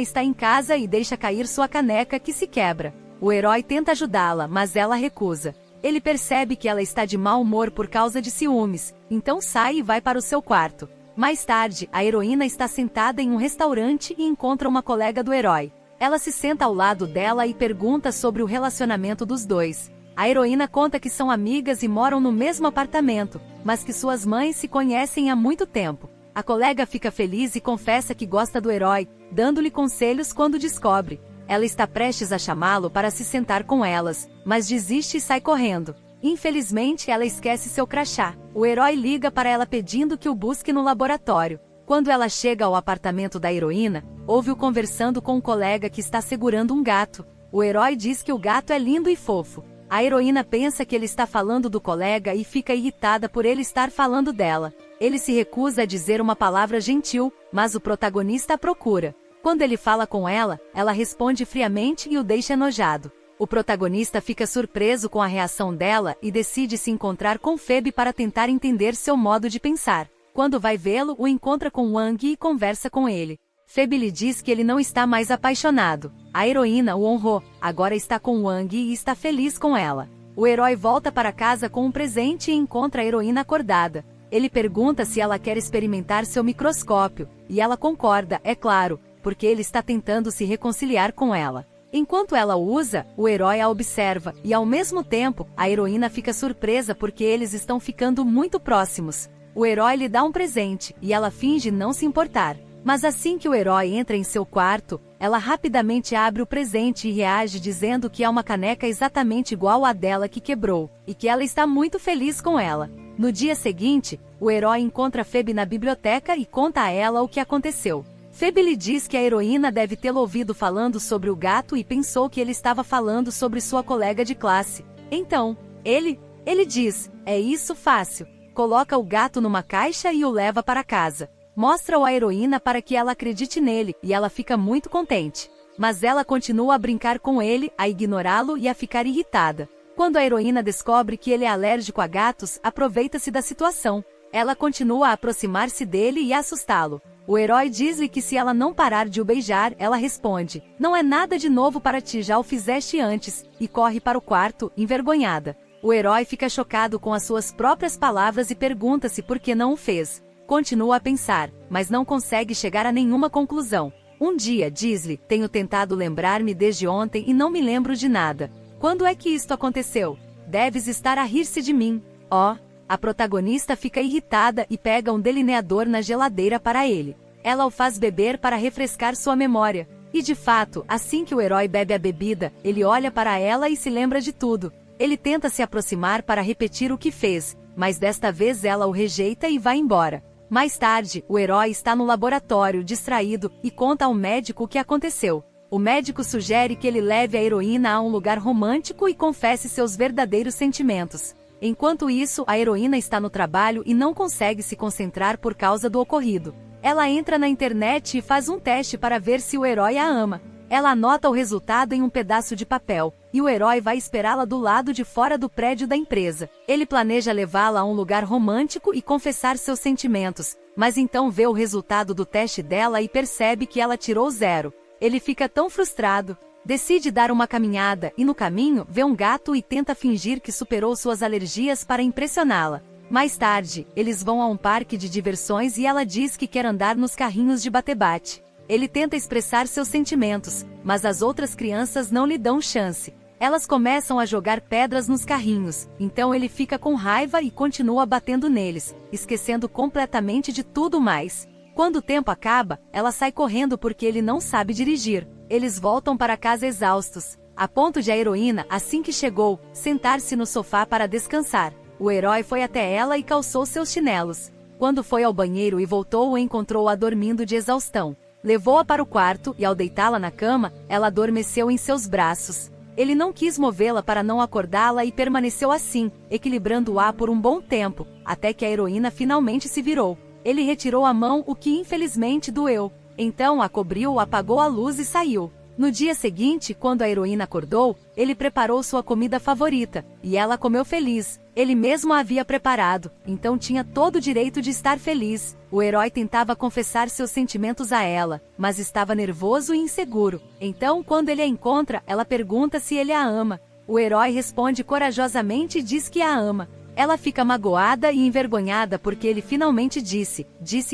está em casa e deixa cair sua caneca que se quebra. O herói tenta ajudá-la, mas ela recusa. Ele percebe que ela está de mau humor por causa de ciúmes, então sai e vai para o seu quarto. Mais tarde, a heroína está sentada em um restaurante e encontra uma colega do herói. Ela se senta ao lado dela e pergunta sobre o relacionamento dos dois. A heroína conta que são amigas e moram no mesmo apartamento, mas que suas mães se conhecem há muito tempo. A colega fica feliz e confessa que gosta do herói, dando-lhe conselhos quando descobre. Ela está prestes a chamá-lo para se sentar com elas, mas desiste e sai correndo. Infelizmente, ela esquece seu crachá. O herói liga para ela pedindo que o busque no laboratório. Quando ela chega ao apartamento da heroína, ouve-o conversando com um colega que está segurando um gato. O herói diz que o gato é lindo e fofo. A heroína pensa que ele está falando do colega e fica irritada por ele estar falando dela. Ele se recusa a dizer uma palavra gentil, mas o protagonista a procura. Quando ele fala com ela, ela responde friamente e o deixa enojado. O protagonista fica surpreso com a reação dela e decide se encontrar com Phoebe para tentar entender seu modo de pensar. Quando vai vê-lo, o encontra com Wang e conversa com ele. Phoebe lhe diz que ele não está mais apaixonado. A heroína o honrou, agora está com Wang e está feliz com ela. O herói volta para casa com um presente e encontra a heroína acordada. Ele pergunta se ela quer experimentar seu microscópio, e ela concorda, é claro, porque ele está tentando se reconciliar com ela. Enquanto ela o usa, o herói a observa, e ao mesmo tempo, a heroína fica surpresa porque eles estão ficando muito próximos. O herói lhe dá um presente, e ela finge não se importar. Mas assim que o herói entra em seu quarto, ela rapidamente abre o presente e reage dizendo que é uma caneca exatamente igual à dela que quebrou, e que ela está muito feliz com ela. No dia seguinte, o herói encontra Phoebe na biblioteca e conta a ela o que aconteceu. Phoebe lhe diz que a heroína deve tê-lo ouvido falando sobre o gato e pensou que ele estava falando sobre sua colega de classe. Então, ele diz, é isso fácil. Coloca o gato numa caixa e o leva para casa. Mostra-o à heroína para que ela acredite nele, e ela fica muito contente. Mas ela continua a brincar com ele, a ignorá-lo e a ficar irritada. Quando a heroína descobre que ele é alérgico a gatos, aproveita-se da situação. Ela continua a aproximar-se dele e a assustá-lo. O herói diz-lhe que se ela não parar de o beijar, ela responde, não é nada de novo para ti, já o fizeste antes, e corre para o quarto, envergonhada. O herói fica chocado com as suas próprias palavras e pergunta-se por que não o fez. Continua a pensar, mas não consegue chegar a nenhuma conclusão. Um dia, diz-lhe, tenho tentado lembrar-me desde ontem e não me lembro de nada. Quando é que isto aconteceu? Deves estar a rir-se de mim. Oh! A protagonista fica irritada e pega um delineador na geladeira para ele. Ela o faz beber para refrescar sua memória. E de fato, assim que o herói bebe a bebida, ele olha para ela e se lembra de tudo. Ele tenta se aproximar para repetir o que fez, mas desta vez ela o rejeita e vai embora. Mais tarde, o herói está no laboratório, distraído, e conta ao médico o que aconteceu. O médico sugere que ele leve a heroína a um lugar romântico e confesse seus verdadeiros sentimentos. Enquanto isso, a heroína está no trabalho e não consegue se concentrar por causa do ocorrido. Ela entra na internet e faz um teste para ver se o herói a ama. Ela anota o resultado em um pedaço de papel, e o herói vai esperá-la do lado de fora do prédio da empresa. Ele planeja levá-la a um lugar romântico e confessar seus sentimentos, mas então vê o resultado do teste dela e percebe que ela tirou 0. Ele fica tão frustrado. Decide dar uma caminhada e no caminho vê um gato e tenta fingir que superou suas alergias para impressioná-la. Mais tarde, eles vão a um parque de diversões e ela diz que quer andar nos carrinhos de bate-bate. Ele tenta expressar seus sentimentos, mas as outras crianças não lhe dão chance. Elas começam a jogar pedras nos carrinhos, então ele fica com raiva e continua batendo neles, esquecendo completamente de tudo mais. Quando o tempo acaba, ela sai correndo porque ele não sabe dirigir. Eles voltam para casa exaustos, a ponto de a heroína, assim que chegou, sentar-se no sofá para descansar. O herói foi até ela e calçou seus chinelos. Quando foi ao banheiro e voltou, encontrou-a dormindo de exaustão. Levou-a para o quarto e, ao deitá-la na cama, ela adormeceu em seus braços. Ele não quis movê-la para não acordá-la e permaneceu assim, equilibrando-a por um bom tempo, até que a heroína finalmente se virou. Ele retirou a mão, o que infelizmente doeu. Então a cobriu, apagou a luz e saiu. No dia seguinte, quando a heroína acordou, ele preparou sua comida favorita, e ela comeu feliz. Ele mesmo a havia preparado, então tinha todo o direito de estar feliz. O herói tentava confessar seus sentimentos a ela, mas estava nervoso e inseguro. Então, quando ele a encontra, ela pergunta se ele a ama. O herói responde corajosamente e diz que a ama. Ela fica magoada e envergonhada porque ele finalmente disse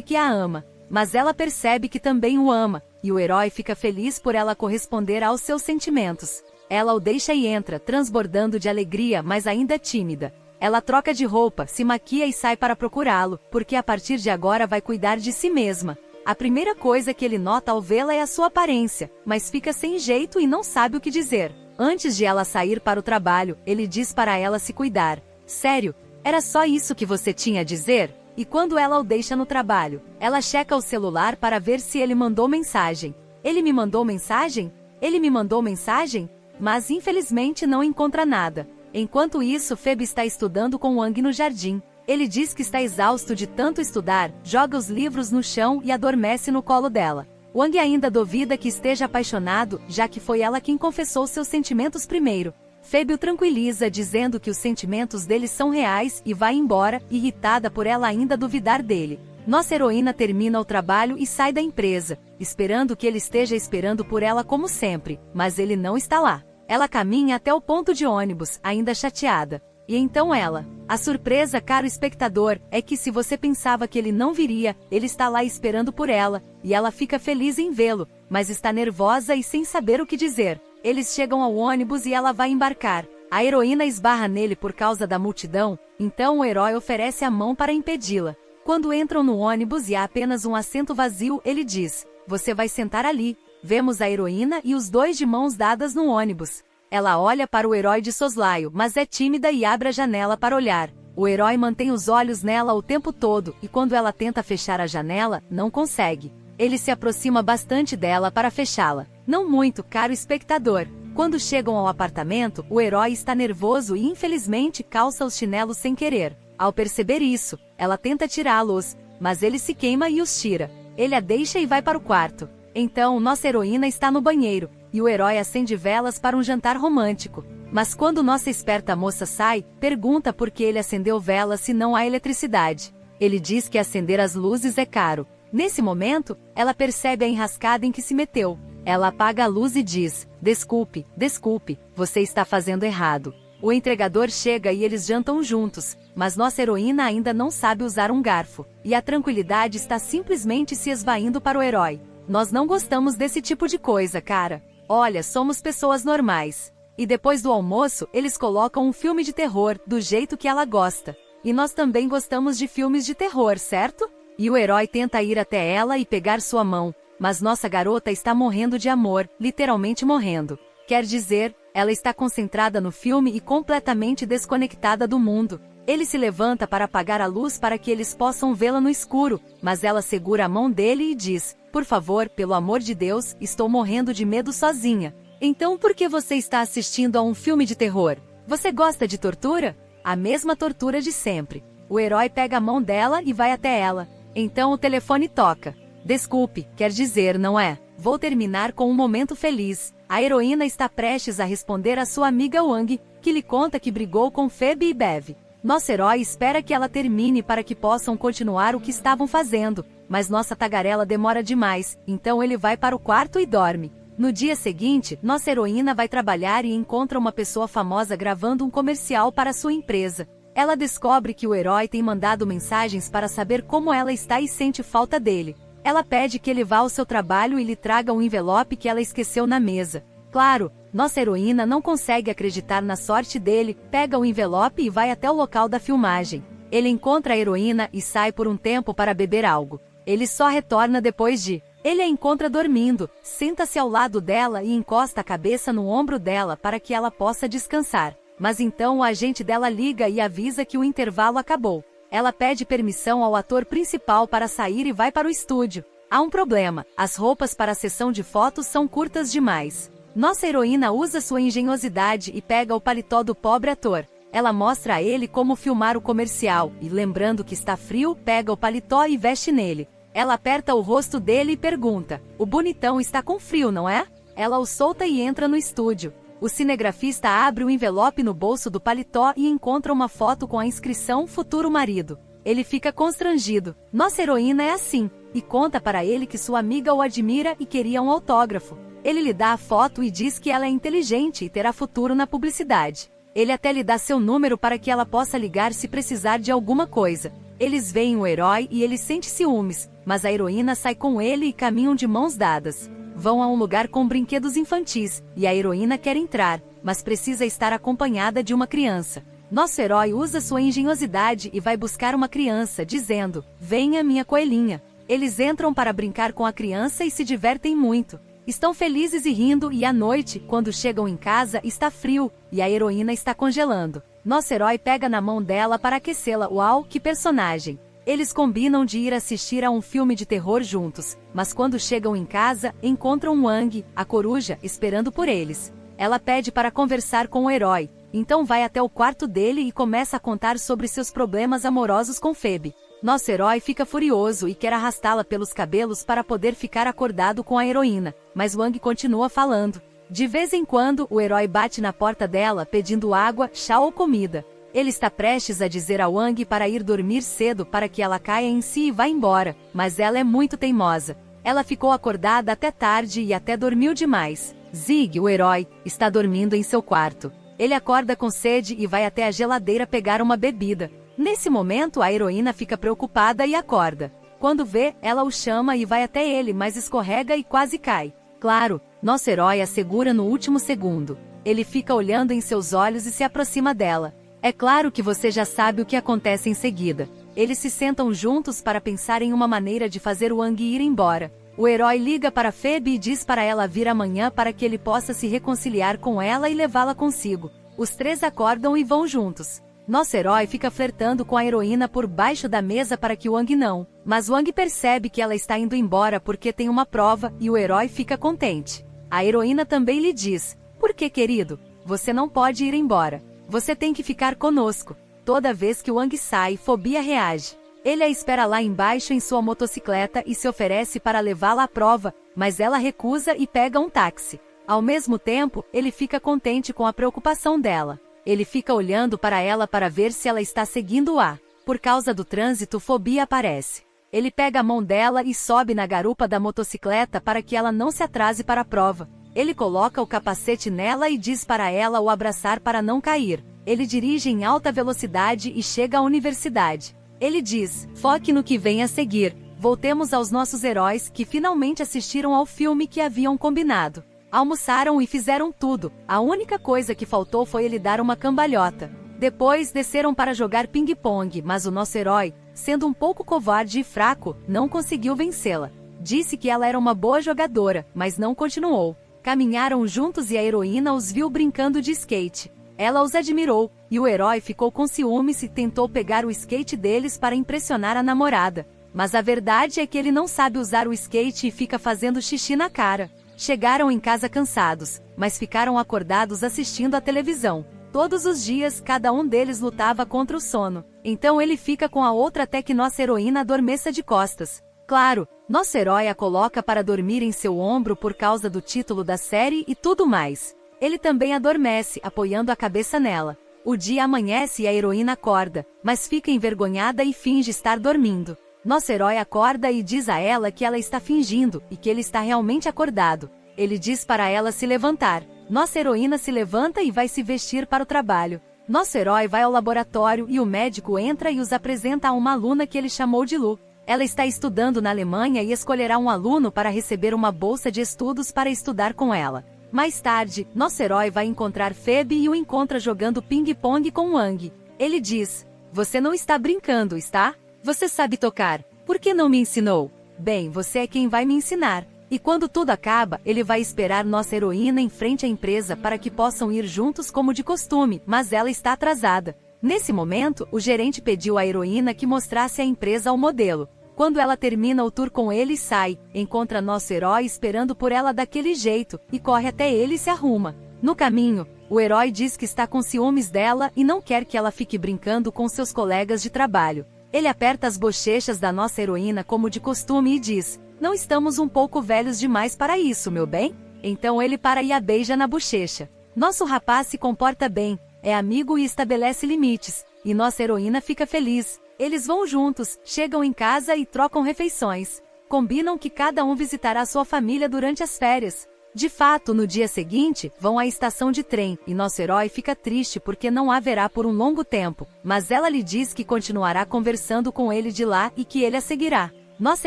que a ama. Mas ela percebe que também o ama, e o herói fica feliz por ela corresponder aos seus sentimentos. Ela o deixa e entra, transbordando de alegria, mas ainda tímida. Ela troca de roupa, se maquia e sai para procurá-lo, porque a partir de agora vai cuidar de si mesma. A primeira coisa que ele nota ao vê-la é a sua aparência, mas fica sem jeito e não sabe o que dizer. Antes de ela sair para o trabalho, ele diz para ela se cuidar. Sério? Era só isso que você tinha a dizer? E quando ela o deixa no trabalho, ela checa o celular para ver se ele mandou mensagem. Ele me mandou mensagem? Ele me mandou mensagem? Mas infelizmente não encontra nada. Enquanto isso, Phoebe está estudando com Wang no jardim. Ele diz que está exausto de tanto estudar, joga os livros no chão e adormece no colo dela. Wang ainda duvida que esteja apaixonado, já que foi ela quem confessou seus sentimentos primeiro. Phoebe o tranquiliza dizendo que os sentimentos dele são reais e vai embora, irritada por ela ainda duvidar dele. Nossa heroína termina o trabalho e sai da empresa, esperando que ele esteja esperando por ela como sempre, mas ele não está lá. Ela caminha até o ponto de ônibus, ainda chateada. E então ela. A surpresa, caro espectador, é que se você pensava que ele não viria, ele está lá esperando por ela, e ela fica feliz em vê-lo, mas está nervosa e sem saber o que dizer. Eles chegam ao ônibus e ela vai embarcar. A heroína esbarra nele por causa da multidão, então o herói oferece a mão para impedi-la. Quando entram no ônibus e há apenas um assento vazio, ele diz: "Você vai sentar ali." Vemos a heroína e os dois de mãos dadas no ônibus. Ela olha para o herói de soslaio, mas é tímida e abre a janela para olhar. O herói mantém os olhos nela o tempo todo, e quando ela tenta fechar a janela, não consegue. Ele se aproxima bastante dela para fechá-la. Não muito, caro espectador. Quando chegam ao apartamento, o herói está nervoso e infelizmente calça os chinelos sem querer. Ao perceber isso, ela tenta tirá-los, mas ele se queima e os tira. Ele a deixa e vai para o quarto. Então, nossa heroína está no banheiro, e o herói acende velas para um jantar romântico. Mas quando nossa esperta moça sai, pergunta por que ele acendeu velas se não há eletricidade. Ele diz que acender as luzes é caro. Nesse momento, ela percebe a enrascada em que se meteu. Ela apaga a luz e diz: "Desculpe, desculpe, você está fazendo errado." O entregador chega e eles jantam juntos, mas nossa heroína ainda não sabe usar um garfo, e a tranquilidade está simplesmente se esvaindo para o herói. Nós não gostamos desse tipo de coisa, cara. Olha, somos pessoas normais. E depois do almoço, eles colocam um filme de terror, do jeito que ela gosta. E nós também gostamos de filmes de terror, certo? E o herói tenta ir até ela e pegar sua mão, mas nossa garota está morrendo de amor, literalmente morrendo. Quer dizer, ela está concentrada no filme e completamente desconectada do mundo. Ele se levanta para apagar a luz para que eles possam vê-la no escuro, mas ela segura a mão dele e diz: "Por favor, pelo amor de Deus, estou morrendo de medo sozinha." Então por que você está assistindo a um filme de terror? Você gosta de tortura? A mesma tortura de sempre. O herói pega a mão dela e vai até ela. Então o telefone toca. "Desculpe, quer dizer, não é? Vou terminar com um momento feliz." A heroína está prestes a responder a sua amiga Wang, que lhe conta que brigou com Phoebe e Bev. Nosso herói espera que ela termine para que possam continuar o que estavam fazendo, mas nossa tagarela demora demais, então ele vai para o quarto e dorme. No dia seguinte, nossa heroína vai trabalhar e encontra uma pessoa famosa gravando um comercial para sua empresa. Ela descobre que o herói tem mandado mensagens para saber como ela está e sente falta dele. Ela pede que ele vá ao seu trabalho e lhe traga um envelope que ela esqueceu na mesa. Claro, nossa heroína não consegue acreditar na sorte dele, pega o envelope e vai até o local da filmagem. Ele encontra a heroína e sai por um tempo para beber algo. Ele só retorna depois de... Ele a encontra dormindo, senta-se ao lado dela e encosta a cabeça no ombro dela para que ela possa descansar. Mas então o agente dela liga e avisa que o intervalo acabou. Ela pede permissão ao ator principal para sair e vai para o estúdio. Há um problema: as roupas para a sessão de fotos são curtas demais. Nossa heroína usa sua engenhosidade e pega o paletó do pobre ator. Ela mostra a ele como filmar o comercial, e lembrando que está frio, pega o paletó e veste nele. Ela aperta o rosto dele e pergunta: "O bonitão está com frio, não é?" Ela o solta e entra no estúdio. O cinegrafista abre o envelope no bolso do paletó e encontra uma foto com a inscrição "Futuro Marido." Ele fica constrangido. Nossa heroína é assim, e conta para ele que sua amiga o admira e queria um autógrafo. Ele lhe dá a foto e diz que ela é inteligente e terá futuro na publicidade. Ele até lhe dá seu número para que ela possa ligar se precisar de alguma coisa. Eles veem o herói e ele sente ciúmes, mas a heroína sai com ele e caminham de mãos dadas. Vão a um lugar com brinquedos infantis, e a heroína quer entrar, mas precisa estar acompanhada de uma criança. Nosso herói usa sua engenhosidade e vai buscar uma criança, dizendo: "Venha, minha coelhinha." Eles entram para brincar com a criança e se divertem muito. Estão felizes e rindo, e à noite, quando chegam em casa, está frio, e a heroína está congelando. Nosso herói pega na mão dela para aquecê-la. Uau, que personagem! Eles combinam de ir assistir a um filme de terror juntos, mas quando chegam em casa, encontram Wang, a coruja, esperando por eles. Ela pede para conversar com o herói, então vai até o quarto dele e começa a contar sobre seus problemas amorosos com Phoebe. Nosso herói fica furioso e quer arrastá-la pelos cabelos para poder ficar acordado com a heroína, mas Wang continua falando. De vez em quando, o herói bate na porta dela pedindo água, chá ou comida. Ele está prestes a dizer a Wang para ir dormir cedo para que ela caia em si e vá embora, mas ela é muito teimosa. Ela ficou acordada até tarde e até dormiu demais. Zig, o herói, está dormindo em seu quarto. Ele acorda com sede e vai até a geladeira pegar uma bebida. Nesse momento, a heroína fica preocupada e acorda. Quando vê, ela o chama e vai até ele, mas escorrega e quase cai. Claro, nosso herói a segura no último segundo. Ele fica olhando em seus olhos e se aproxima dela. É claro que você já sabe o que acontece em seguida. Eles se sentam juntos para pensar em uma maneira de fazer Wang ir embora. O herói liga para Phoebe e diz para ela vir amanhã para que ele possa se reconciliar com ela e levá-la consigo. Os três acordam e vão juntos. Nosso herói fica flertando com a heroína por baixo da mesa para que Wang não. Mas Wang percebe que ela está indo embora porque tem uma prova e o herói fica contente. A heroína também lhe diz: "Por que, querido? Você não pode ir embora. Você tem que ficar conosco." Toda vez que Wang sai, Fobia reage. Ele a espera lá embaixo em sua motocicleta e se oferece para levá-la à prova, mas ela recusa e pega um táxi. Ao mesmo tempo, ele fica contente com a preocupação dela. Ele fica olhando para ela para ver se ela está seguindo-a. Por causa do trânsito, Fobia aparece. Ele pega a mão dela e sobe na garupa da motocicleta para que ela não se atrase para a prova. Ele coloca o capacete nela e diz para ela o abraçar para não cair. Ele dirige em alta velocidade e chega à universidade. Ele diz: "Foque no que vem a seguir. Voltemos aos nossos heróis que finalmente assistiram ao filme que haviam combinado. Almoçaram e fizeram tudo. A única coisa que faltou foi ele dar uma cambalhota. Depois desceram para jogar ping-pong, mas o nosso herói, sendo um pouco covarde e fraco, não conseguiu vencê-la. Disse que ela era uma boa jogadora, mas não continuou. Caminharam juntos e a heroína os viu brincando de skate. Ela os admirou, e o herói ficou com ciúmes e tentou pegar o skate deles para impressionar a namorada. Mas a verdade é que ele não sabe usar o skate e fica fazendo xixi na cara. Chegaram em casa cansados, mas ficaram acordados assistindo à televisão. Todos os dias, cada um deles lutava contra o sono. Então ele fica com a outra até que nossa heroína adormeça de costas. Claro, nosso herói a coloca para dormir em seu ombro por causa do título da série e tudo mais. Ele também adormece, apoiando a cabeça nela. O dia amanhece e a heroína acorda, mas fica envergonhada e finge estar dormindo. Nosso herói acorda e diz a ela que ela está fingindo e que ele está realmente acordado. Ele diz para ela se levantar. Nossa heroína se levanta e vai se vestir para o trabalho. Nosso herói vai ao laboratório e o médico entra e os apresenta a uma aluna que ele chamou de Lu. Ela está estudando na Alemanha e escolherá um aluno para receber uma bolsa de estudos para estudar com ela. Mais tarde, nosso herói vai encontrar Phoebe e o encontra jogando ping-pong com Wang. Ele diz: "Você não está brincando, está? Você sabe tocar. Por que não me ensinou? Bem, você é quem vai me ensinar." E quando tudo acaba, ele vai esperar nossa heroína em frente à empresa para que possam ir juntos como de costume, mas ela está atrasada. Nesse momento, o gerente pediu à heroína que mostrasse a empresa ao modelo. Quando ela termina o tour com ele e sai, encontra nosso herói esperando por ela daquele jeito, e corre até ele e se arruma. No caminho, o herói diz que está com ciúmes dela e não quer que ela fique brincando com seus colegas de trabalho. Ele aperta as bochechas da nossa heroína como de costume e diz: "Não estamos um pouco velhos demais para isso, meu bem?" Então ele para e a beija na bochecha. Nosso rapaz se comporta bem, é amigo e estabelece limites, e nossa heroína fica feliz. Eles vão juntos, chegam em casa e trocam refeições. Combinam que cada um visitará sua família durante as férias. De fato, no dia seguinte, vão à estação de trem, e nosso herói fica triste porque não a verá por um longo tempo, mas ela lhe diz que continuará conversando com ele de lá e que ele a seguirá. Nossa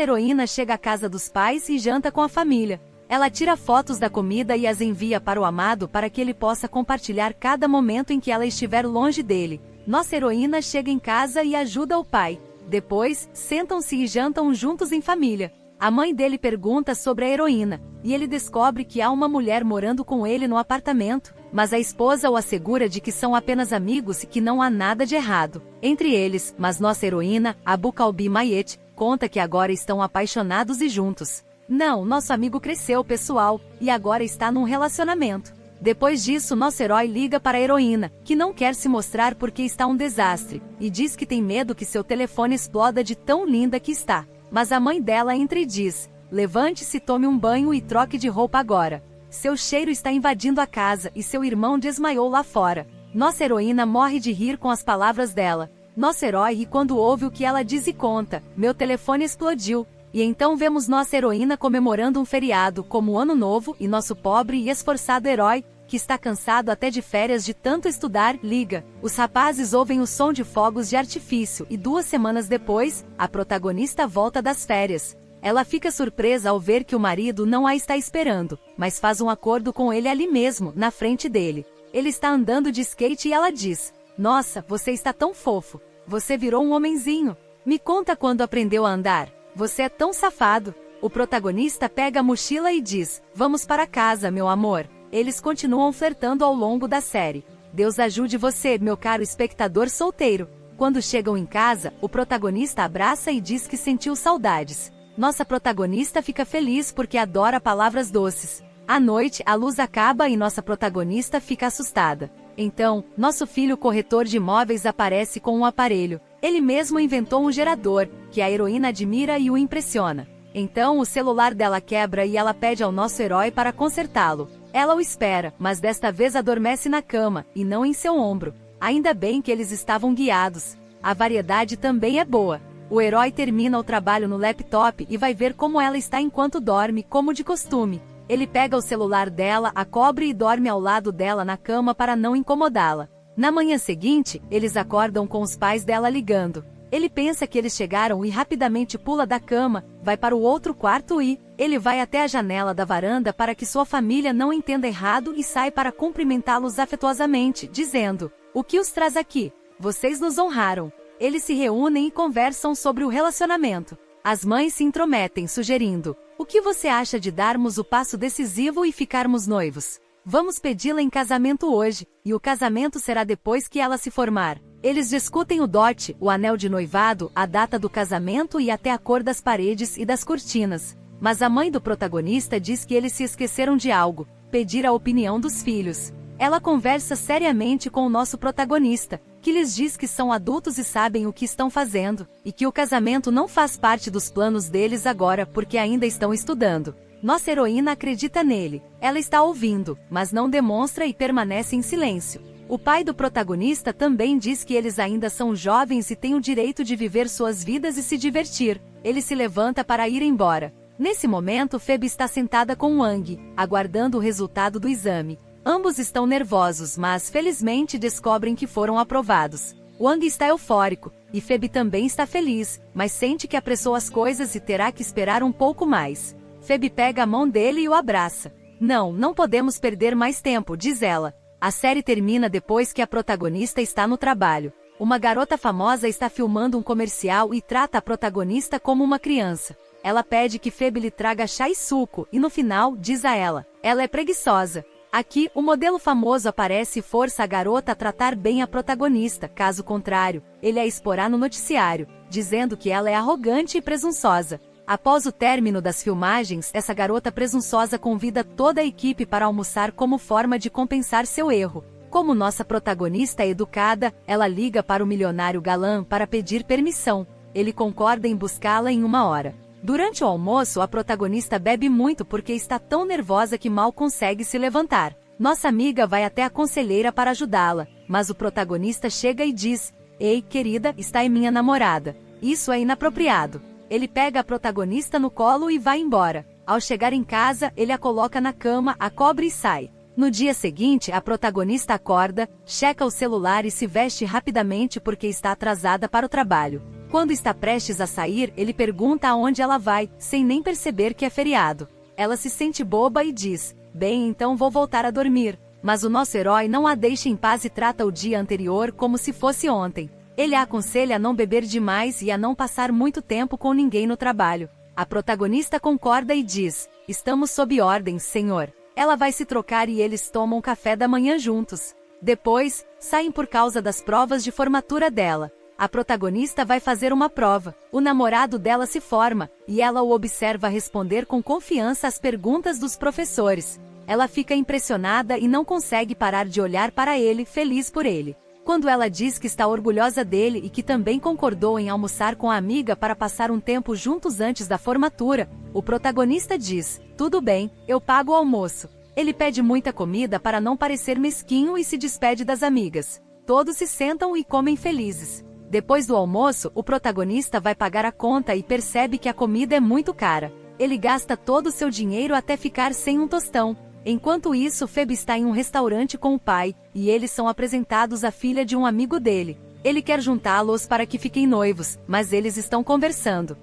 heroína chega à casa dos pais e janta com a família. Ela tira fotos da comida e as envia para o amado para que ele possa compartilhar cada momento em que ela estiver longe dele. Nossa heroína chega em casa e ajuda o pai. Depois, sentam-se e jantam juntos em família. A mãe dele pergunta sobre a heroína, e ele descobre que há uma mulher morando com ele no apartamento, mas a esposa o assegura de que são apenas amigos e que não há nada de errado entre eles, mas nossa heroína, Abu Kalbi Mayet, conta que agora estão apaixonados e juntos. Não, nosso amigo cresceu, pessoal, e agora está num relacionamento. Depois disso, nosso herói liga para a heroína, que não quer se mostrar porque está um desastre, e diz que tem medo que seu telefone exploda de tão linda que está. Mas a mãe dela entra e diz: "Levante-se, tome um banho e troque de roupa agora. Seu cheiro está invadindo a casa e seu irmão desmaiou lá fora." Nossa heroína morre de rir com as palavras dela. Nosso herói ri quando ouve o que ela diz e conta: meu telefone explodiu. E então vemos nossa heroína comemorando um feriado, como o Ano Novo, e nosso pobre e esforçado herói, que está cansado até de férias de tanto estudar, liga. Os rapazes ouvem o som de fogos de artifício e 2 semanas depois, a protagonista volta das férias. Ela fica surpresa ao ver que o marido não a está esperando, mas faz um acordo com ele ali mesmo, na frente dele. Ele está andando de skate e ela diz: nossa, você está tão fofo. Você virou um homenzinho. Me conta quando aprendeu a andar. Você é tão safado. O protagonista pega a mochila e diz: vamos para casa, meu amor. Eles continuam flertando ao longo da série. Deus ajude você, meu caro espectador solteiro. Quando chegam em casa, o protagonista abraça e diz que sentiu saudades. Nossa protagonista fica feliz porque adora palavras doces. À noite, a luz acaba e nossa protagonista fica assustada. Então, nosso filho corretor de imóveis aparece com um aparelho. Ele mesmo inventou um gerador, que a heroína admira e o impressiona. Então o celular dela quebra e ela pede ao nosso herói para consertá-lo. Ela o espera, mas desta vez adormece na cama, e não em seu ombro. Ainda bem que eles estavam guiados. A variedade também é boa. O herói termina o trabalho no laptop e vai ver como ela está enquanto dorme, como de costume. Ele pega o celular dela, a cobre e dorme ao lado dela na cama para não incomodá-la. Na manhã seguinte, eles acordam com os pais dela ligando. Ele pensa que eles chegaram e rapidamente pula da cama, vai para o outro quarto e ele vai até a janela da varanda para que sua família não entenda errado e sai para cumprimentá-los afetuosamente, dizendo: o que os traz aqui? Vocês nos honraram. Eles se reúnem e conversam sobre o relacionamento. As mães se intrometem, sugerindo: o que você acha de darmos o passo decisivo e ficarmos noivos? Vamos pedi-la em casamento hoje, e o casamento será depois que ela se formar. Eles discutem o dote, o anel de noivado, a data do casamento e até a cor das paredes e das cortinas. Mas a mãe do protagonista diz que eles se esqueceram de algo: pedir a opinião dos filhos. Ela conversa seriamente com o nosso protagonista, que lhes diz que são adultos e sabem o que estão fazendo, e que o casamento não faz parte dos planos deles agora porque ainda estão estudando. Nossa heroína acredita nele. Ela está ouvindo, mas não demonstra e permanece em silêncio. O pai do protagonista também diz que eles ainda são jovens e têm o direito de viver suas vidas e se divertir. Ele se levanta para ir embora. Nesse momento, Phoebe está sentada com Wang, aguardando o resultado do exame. Ambos estão nervosos, mas felizmente descobrem que foram aprovados. Wang está eufórico, e Phoebe também está feliz, mas sente que apressou as coisas e terá que esperar um pouco mais. Phoebe pega a mão dele e o abraça. Não podemos perder mais tempo, diz ela. A série termina depois que a protagonista está no trabalho. Uma garota famosa está filmando um comercial e trata a protagonista como uma criança. Ela pede que Phoebe lhe traga chá e suco, e no final, diz a ela: ela é preguiçosa. Aqui, o modelo famoso aparece e força a garota a tratar bem a protagonista, caso contrário, ele a exporá no noticiário, dizendo que ela é arrogante e presunçosa. Após o término das filmagens, essa garota presunçosa convida toda a equipe para almoçar como forma de compensar seu erro. Como nossa protagonista é educada, ela liga para o milionário galã para pedir permissão. Ele concorda em buscá-la em 1 hora. Durante o almoço, a protagonista bebe muito porque está tão nervosa que mal consegue se levantar. Nossa amiga vai até a conselheira para ajudá-la, mas o protagonista chega e diz: ei, querida, está aí minha namorada. Isso é inapropriado. Ele pega a protagonista no colo e vai embora. Ao chegar em casa, ele a coloca na cama, a cobre e sai. No dia seguinte, a protagonista acorda, checa o celular e se veste rapidamente porque está atrasada para o trabalho. Quando está prestes a sair, ele pergunta aonde ela vai, sem nem perceber que é feriado. Ela se sente boba e diz: bem, então vou voltar a dormir. Mas o nosso herói não a deixa em paz e trata o dia anterior como se fosse ontem. Ele a aconselha a não beber demais e a não passar muito tempo com ninguém no trabalho. A protagonista concorda e diz: estamos sob ordens, senhor. Ela vai se trocar e eles tomam café da manhã juntos. Depois, saem por causa das provas de formatura dela. A protagonista vai fazer uma prova. O namorado dela se forma, e ela o observa responder com confiança às perguntas dos professores. Ela fica impressionada e não consegue parar de olhar para ele, feliz por ele. Quando ela diz que está orgulhosa dele e que também concordou em almoçar com a amiga para passar um tempo juntos antes da formatura, o protagonista diz: tudo bem, eu pago o almoço. Ele pede muita comida para não parecer mesquinho e se despede das amigas. Todos se sentam e comem felizes. Depois do almoço, o protagonista vai pagar a conta e percebe que a comida é muito cara. Ele gasta todo o seu dinheiro até ficar sem um tostão. Enquanto isso, Phoebe está em um restaurante com o pai, e eles são apresentados à filha de um amigo dele. Ele quer juntá-los para que fiquem noivos, mas eles estão conversando.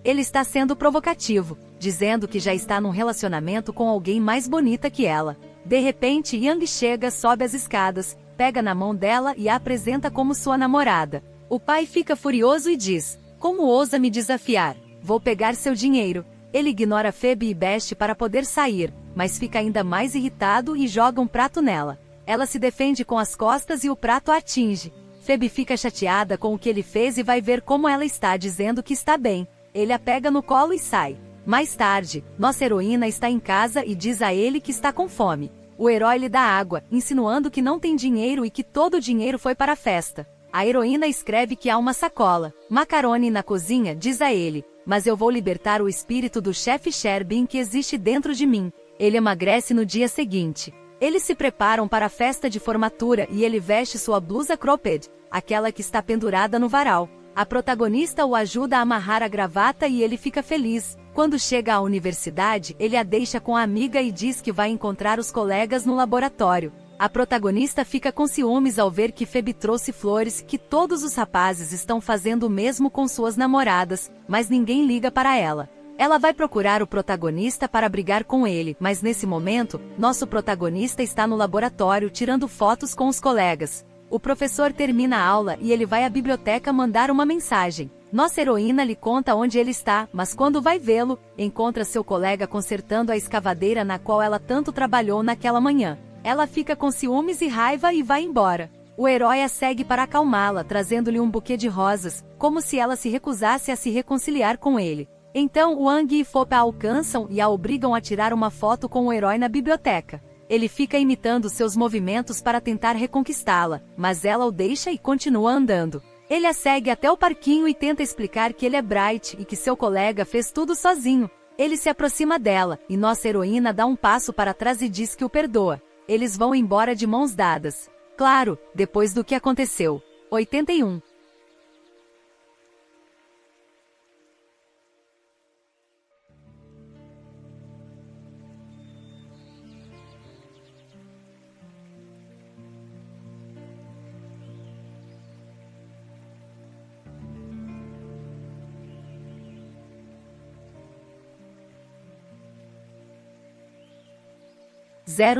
Ele está sendo provocativo, dizendo que já está num relacionamento com alguém mais bonita que ela. De repente, Young chega, sobe as escadas, pega na mão dela e a apresenta como sua namorada. O pai fica furioso e diz: "Como ousa me desafiar? Vou pegar seu dinheiro." Ele ignora Phoebe e Best para poder sair, mas fica ainda mais irritado e joga um prato nela. Ela se defende com as costas e o prato a atinge. Phoebe fica chateada com o que ele fez e vai ver como ela está, dizendo que está bem. Ele a pega no colo e sai. Mais tarde, nossa heroína está em casa e diz a ele que está com fome. O herói lhe dá água, insinuando que não tem dinheiro e que todo o dinheiro foi para a festa. A heroína escreve que há uma sacola. Macaroni na cozinha diz a ele: "Mas eu vou libertar o espírito do chefe Sherbin que existe dentro de mim." Ele emagrece no dia seguinte. Eles se preparam para a festa de formatura e ele veste sua blusa cropped, aquela que está pendurada no varal. A protagonista o ajuda a amarrar a gravata e ele fica feliz. Quando chega à universidade, ele a deixa com a amiga e diz que vai encontrar os colegas no laboratório. A protagonista fica com ciúmes ao ver que Phoebe trouxe flores, que todos os rapazes estão fazendo o mesmo com suas namoradas, mas ninguém liga para ela. Ela vai procurar o protagonista para brigar com ele, mas nesse momento, nosso protagonista está no laboratório tirando fotos com os colegas. O professor termina a aula e ele vai à biblioteca mandar uma mensagem. Nossa heroína lhe conta onde ele está, mas quando vai vê-lo, encontra seu colega consertando a escavadeira na qual ela tanto trabalhou naquela manhã. Ela fica com ciúmes e raiva e vai embora. O herói a segue para acalmá-la, trazendo-lhe um buquê de rosas, como se ela se recusasse a se reconciliar com ele. Então Wang e Phoebe a alcançam e a obrigam a tirar uma foto com o herói na biblioteca. Ele fica imitando seus movimentos para tentar reconquistá-la, mas ela o deixa e continua andando. Ele a segue até o parquinho e tenta explicar que ele é Bright e que seu colega fez tudo sozinho. Ele se aproxima dela, e nossa heroína dá um passo para trás e diz que o perdoa. Eles vão embora de mãos dadas. Claro, depois do que aconteceu. 81.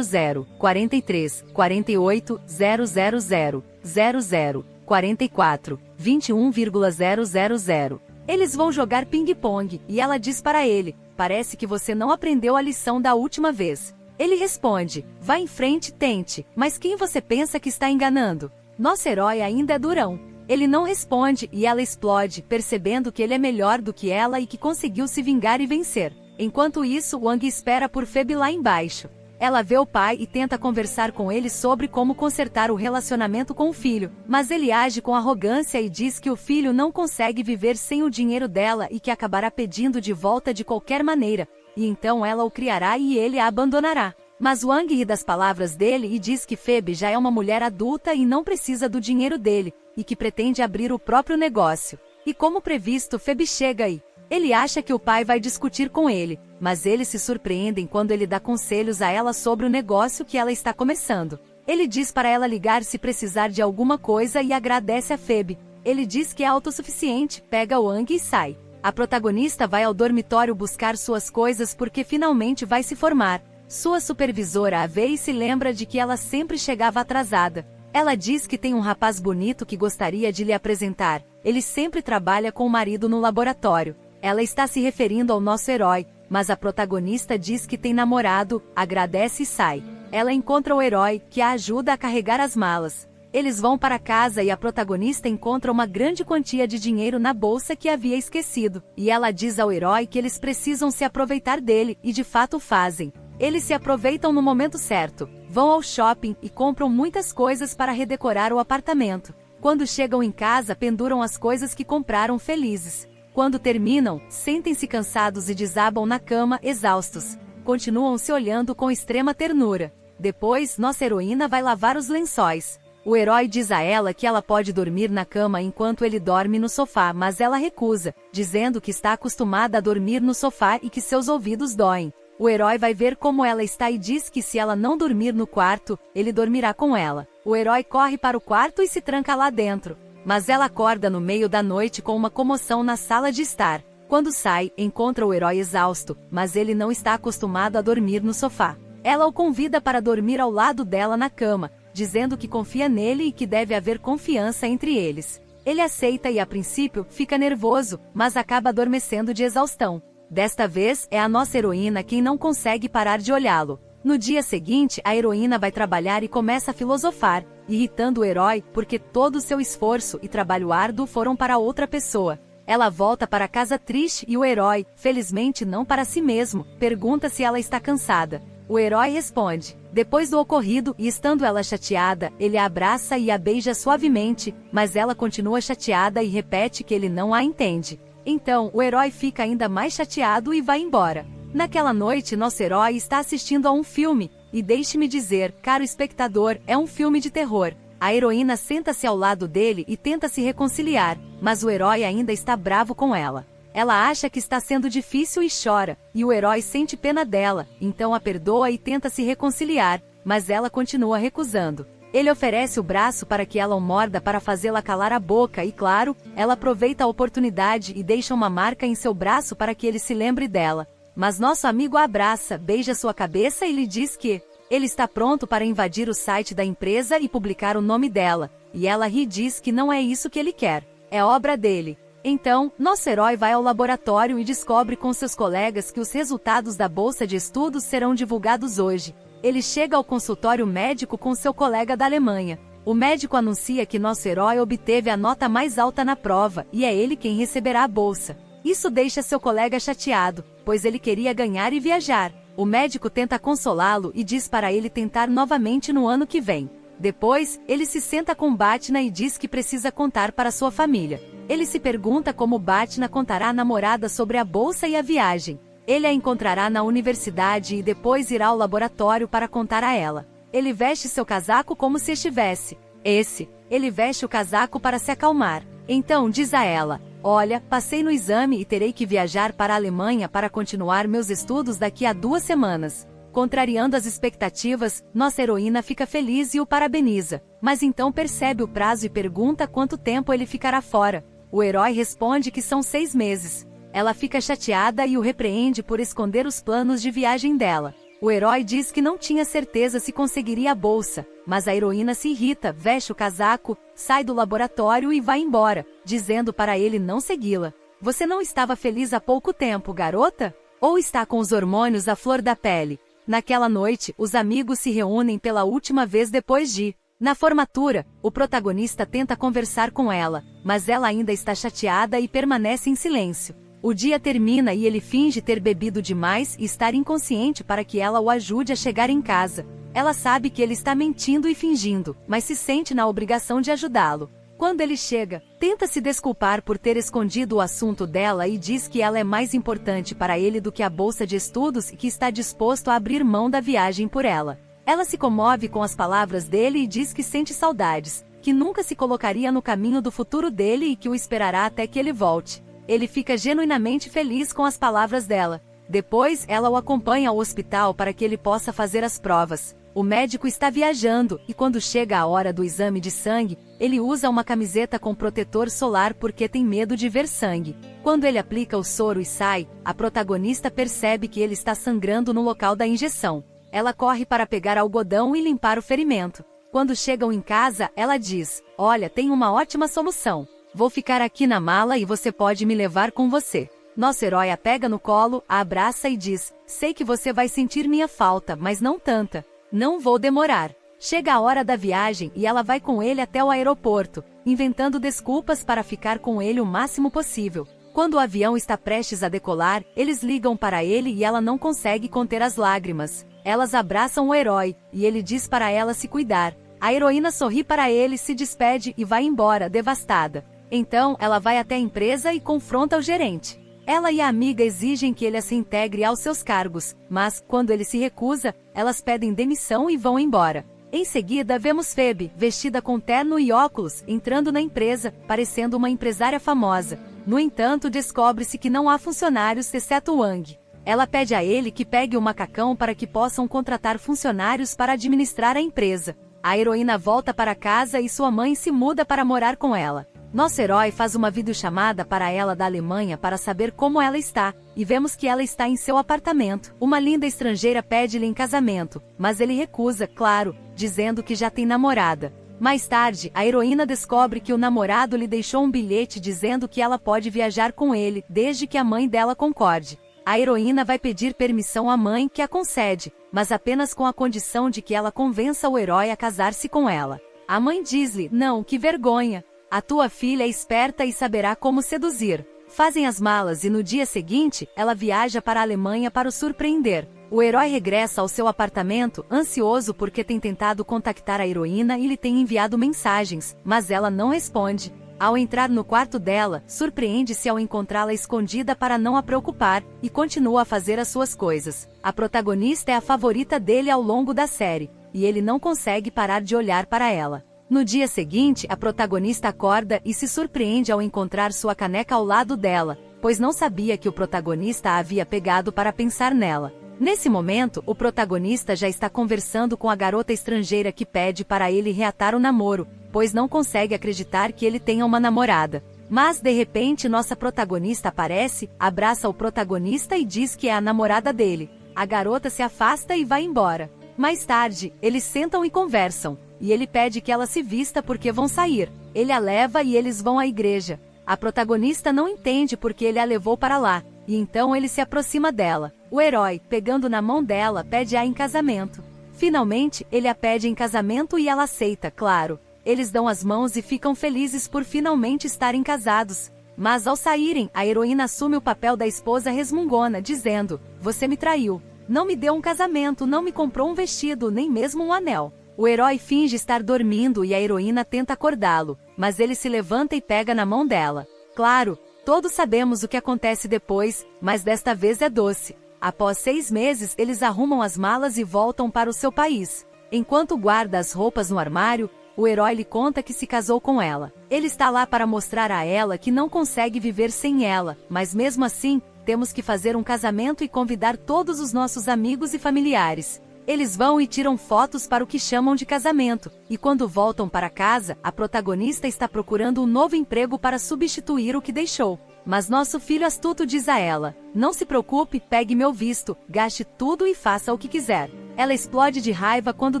Zero 43 48 000 00 44 21,000. Eles vão jogar ping-pong e ela diz para ele: "Parece que você não aprendeu a lição da última vez." Ele responde: "Vá em frente, tente, mas quem você pensa que está enganando?" Nosso herói ainda é durão. Ele não responde e ela explode, percebendo que ele é melhor do que ela e que conseguiu se vingar e vencer. Enquanto isso, Wang espera por Phoebe lá embaixo. Ela vê o pai e tenta conversar com ele sobre como consertar o relacionamento com o filho, mas ele age com arrogância e diz que o filho não consegue viver sem o dinheiro dela e que acabará pedindo de volta de qualquer maneira, e então ela o criará e ele a abandonará. Mas Wang ri das palavras dele e diz que Phoebe já é uma mulher adulta e não precisa do dinheiro dele, e que pretende abrir o próprio negócio. E como previsto, Phoebe chega e ele acha que o pai vai discutir com ele, mas eles se surpreendem quando ele dá conselhos a ela sobre o negócio que ela está começando. Ele diz para ela ligar se precisar de alguma coisa e agradece a Phoebe. Ele diz que é autossuficiente, pega Wang e sai. A protagonista vai ao dormitório buscar suas coisas porque finalmente vai se formar. Sua supervisora a vê e se lembra de que ela sempre chegava atrasada. Ela diz que tem um rapaz bonito que gostaria de lhe apresentar. Ele sempre trabalha com o marido no laboratório. Ela está se referindo ao nosso herói, mas a protagonista diz que tem namorado, agradece e sai. Ela encontra o herói, que a ajuda a carregar as malas. Eles vão para casa e a protagonista encontra uma grande quantia de dinheiro na bolsa que havia esquecido. E ela diz ao herói que eles precisam se aproveitar dele, e de fato o fazem. Eles se aproveitam no momento certo, vão ao shopping e compram muitas coisas para redecorar o apartamento. Quando chegam em casa, penduram as coisas que compraram felizes. Quando terminam, sentem-se cansados e desabam na cama, exaustos. continuam se olhando com extrema ternura. Depois, nossa heroína vai lavar os lençóis. O herói diz a ela que ela pode dormir na cama enquanto ele dorme no sofá, mas ela recusa, dizendo que está acostumada a dormir no sofá e que seus ouvidos doem. O herói vai ver como ela está e diz que se ela não dormir no quarto, ele dormirá com ela. O herói corre para o quarto e se tranca lá dentro. Mas ela acorda no meio da noite com uma comoção na sala de estar. Quando sai, encontra o herói exausto, mas ele não está acostumado a dormir no sofá. Ela o convida para dormir ao lado dela na cama, dizendo que confia nele e que deve haver confiança entre eles. Ele aceita e a princípio fica nervoso, mas acaba adormecendo de exaustão. Desta vez, é a nossa heroína quem não consegue parar de olhá-lo. No dia seguinte, a heroína vai trabalhar e começa a filosofar, irritando o herói porque todo o seu esforço e trabalho árduo foram para outra pessoa. Ela volta para casa triste e o herói, felizmente não para si mesmo, pergunta se ela está cansada. O herói responde. Depois do ocorrido, e estando ela chateada, ele a abraça e a beija suavemente, mas ela continua chateada e repete que ele não a entende. Então, o herói fica ainda mais chateado e vai embora. Naquela noite, nosso herói está assistindo a um filme, e deixe-me dizer, caro espectador, é um filme de terror. A heroína senta-se ao lado dele e tenta se reconciliar, mas o herói ainda está bravo com ela. Ela acha que está sendo difícil e chora, e o herói sente pena dela, então a perdoa e tenta se reconciliar, mas ela continua recusando. Ele oferece o braço para que ela o morda para fazê-la calar a boca e, claro, ela aproveita a oportunidade e deixa uma marca em seu braço para que ele se lembre dela. Mas nosso amigo a abraça, beija sua cabeça e lhe diz que ele está pronto para invadir o site da empresa e publicar o nome dela, e ela ri e diz que não é isso que ele quer, é obra dele. Então, nosso herói vai ao laboratório e descobre com seus colegas que os resultados da bolsa de estudos serão divulgados hoje. Ele chega ao consultório médico com seu colega da Alemanha. O médico anuncia que nosso herói obteve a nota mais alta na prova, e é ele quem receberá a bolsa. Isso deixa seu colega chateado, pois ele queria ganhar e viajar. O médico tenta consolá-lo e diz para ele tentar novamente no ano que vem. Depois, ele se senta com Batna e diz que precisa contar para sua família. Ele se pergunta como Batna contará à namorada sobre a bolsa e a viagem. Ele a encontrará na universidade e depois irá ao laboratório para contar a ela. Ele veste seu casaco como se estivesse. Ele veste o casaco para se acalmar. Então diz a ela, olha, passei no exame e terei que viajar para a Alemanha para continuar meus estudos daqui a 2 semanas. Contrariando as expectativas, nossa heroína fica feliz e o parabeniza, mas então percebe o prazo e pergunta quanto tempo ele ficará fora. O herói responde que são 6 meses. Ela fica chateada e o repreende por esconder os planos de viagem dela. O herói diz que não tinha certeza se conseguiria a bolsa, mas a heroína se irrita, veste o casaco, sai do laboratório e vai embora, dizendo para ele não segui-la. Você não estava feliz há pouco tempo, garota? Ou está com os hormônios à flor da pele? Naquela noite, os amigos se reúnem pela última vez depois de... Na formatura, o protagonista tenta conversar com ela, mas ela ainda está chateada e permanece em silêncio. O dia termina e ele finge ter bebido demais e estar inconsciente para que ela o ajude a chegar em casa. Ela sabe que ele está mentindo e fingindo, mas se sente na obrigação de ajudá-lo. Quando ele chega, tenta se desculpar por ter escondido o assunto dela e diz que ela é mais importante para ele do que a bolsa de estudos e que está disposto a abrir mão da viagem por ela. Ela se comove com as palavras dele e diz que sente saudades, que nunca se colocaria no caminho do futuro dele e que o esperará até que ele volte. Ele fica genuinamente feliz com as palavras dela. Depois, ela o acompanha ao hospital para que ele possa fazer as provas. O médico está viajando, e quando chega a hora do exame de sangue, ele usa uma camiseta com protetor solar porque tem medo de ver sangue. Quando ele aplica o soro e sai, a protagonista percebe que ele está sangrando no local da injeção. Ela corre para pegar algodão e limpar o ferimento. Quando chegam em casa, ela diz, olha, tem uma ótima solução. Vou ficar aqui na mala e você pode me levar com você. Nosso herói a pega no colo, a abraça e diz, sei que você vai sentir minha falta, mas não tanta. Não vou demorar. Chega a hora da viagem e ela vai com ele até o aeroporto, inventando desculpas para ficar com ele o máximo possível. Quando o avião está prestes a decolar, eles ligam para ele e ela não consegue conter as lágrimas. Elas abraçam o herói, e ele diz para ela se cuidar. A heroína sorri para ele, se despede e vai embora, devastada. Então, ela vai até a empresa e confronta o gerente. Ela e a amiga exigem que ele se integre aos seus cargos, mas, quando ele se recusa, elas pedem demissão e vão embora. Em seguida vemos Phoebe, vestida com terno e óculos, entrando na empresa, parecendo uma empresária famosa. No entanto, descobre-se que não há funcionários exceto Wang. Ela pede a ele que pegue o macacão para que possam contratar funcionários para administrar a empresa. A heroína volta para casa e sua mãe se muda para morar com ela. Nosso herói faz uma videochamada para ela da Alemanha para saber como ela está, e vemos que ela está em seu apartamento. Uma linda estrangeira pede-lhe em casamento, mas ele recusa, claro, dizendo que já tem namorada. Mais tarde, a heroína descobre que o namorado lhe deixou um bilhete dizendo que ela pode viajar com ele, desde que a mãe dela concorde. A heroína vai pedir permissão à mãe, que a concede, mas apenas com a condição de que ela convença o herói a casar-se com ela. A mãe diz-lhe: "Não, que vergonha! A tua filha é esperta e saberá como seduzir." Fazem as malas e no dia seguinte, ela viaja para a Alemanha para o surpreender. O herói regressa ao seu apartamento, ansioso porque tem tentado contactar a heroína e lhe tem enviado mensagens, mas ela não responde. Ao entrar no quarto dela, surpreende-se ao encontrá-la escondida para não a preocupar, e continua a fazer as suas coisas. A protagonista é a favorita dele ao longo da série, e ele não consegue parar de olhar para ela. No dia seguinte, a protagonista acorda e se surpreende ao encontrar sua caneca ao lado dela, pois não sabia que o protagonista a havia pegado para pensar nela. Nesse momento, o protagonista já está conversando com a garota estrangeira que pede para ele reatar o namoro, pois não consegue acreditar que ele tenha uma namorada. Mas, de repente, nossa protagonista aparece, abraça o protagonista e diz que é a namorada dele. A garota se afasta e vai embora. Mais tarde, eles sentam e conversam, e ele pede que ela se vista porque vão sair. Ele a leva e eles vão à igreja. A protagonista não entende porque ele a levou para lá, e então ele se aproxima dela. O herói, pegando na mão dela, pede-a em casamento. Finalmente, ele a pede em casamento e ela aceita, claro. Eles dão as mãos e ficam felizes por finalmente estarem casados. Mas ao saírem, a heroína assume o papel da esposa resmungona, dizendo: "Você me traiu. Não me deu um casamento, não me comprou um vestido, nem mesmo um anel." O herói finge estar dormindo e a heroína tenta acordá-lo, mas ele se levanta e pega na mão dela. Claro, todos sabemos o que acontece depois, mas desta vez é doce. Após 6 meses, eles arrumam as malas e voltam para o seu país. Enquanto guarda as roupas no armário, o herói lhe conta que se casou com ela. Ele está lá para mostrar a ela que não consegue viver sem ela, mas mesmo assim, temos que fazer um casamento e convidar todos os nossos amigos e familiares. Eles vão e tiram fotos para o que chamam de casamento, e quando voltam para casa, a protagonista está procurando um novo emprego para substituir o que deixou. Mas nosso filho astuto diz a ela: "Não se preocupe, pegue meu visto, gaste tudo e faça o que quiser." Ela explode de raiva quando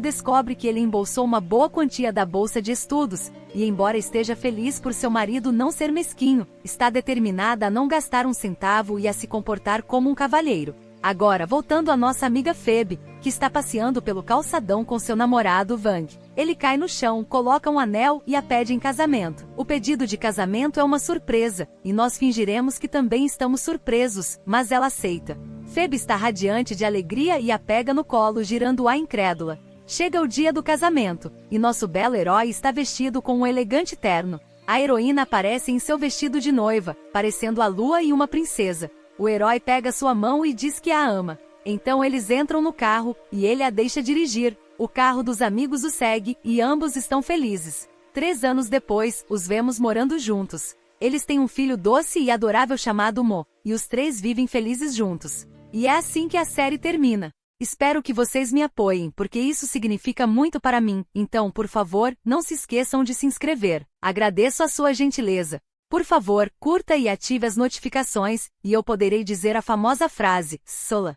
descobre que ele embolsou uma boa quantia da bolsa de estudos, e embora esteja feliz por seu marido não ser mesquinho, está determinada a não gastar um centavo e a se comportar como um cavalheiro. Agora, voltando à nossa amiga Phoebe, que está passeando pelo calçadão com seu namorado Wang. Ele cai no chão, coloca um anel e a pede em casamento. O pedido de casamento é uma surpresa, e nós fingiremos que também estamos surpresos, mas ela aceita. Phoebe está radiante de alegria e a pega no colo, girando-a incrédula. Chega o dia do casamento, e nosso belo herói está vestido com um elegante terno. A heroína aparece em seu vestido de noiva, parecendo a lua e uma princesa. O herói pega sua mão e diz que a ama. Então eles entram no carro, e ele a deixa dirigir. O carro dos amigos o segue, e ambos estão felizes. 3 anos depois, os vemos morando juntos. Eles têm um filho doce e adorável chamado Mo, e os 3 vivem felizes juntos. E é assim que a série termina. Espero que vocês me apoiem, porque isso significa muito para mim, então, por favor, não se esqueçam de se inscrever. Agradeço a sua gentileza. Por favor, curta e ative as notificações, e eu poderei dizer a famosa frase: "Sola."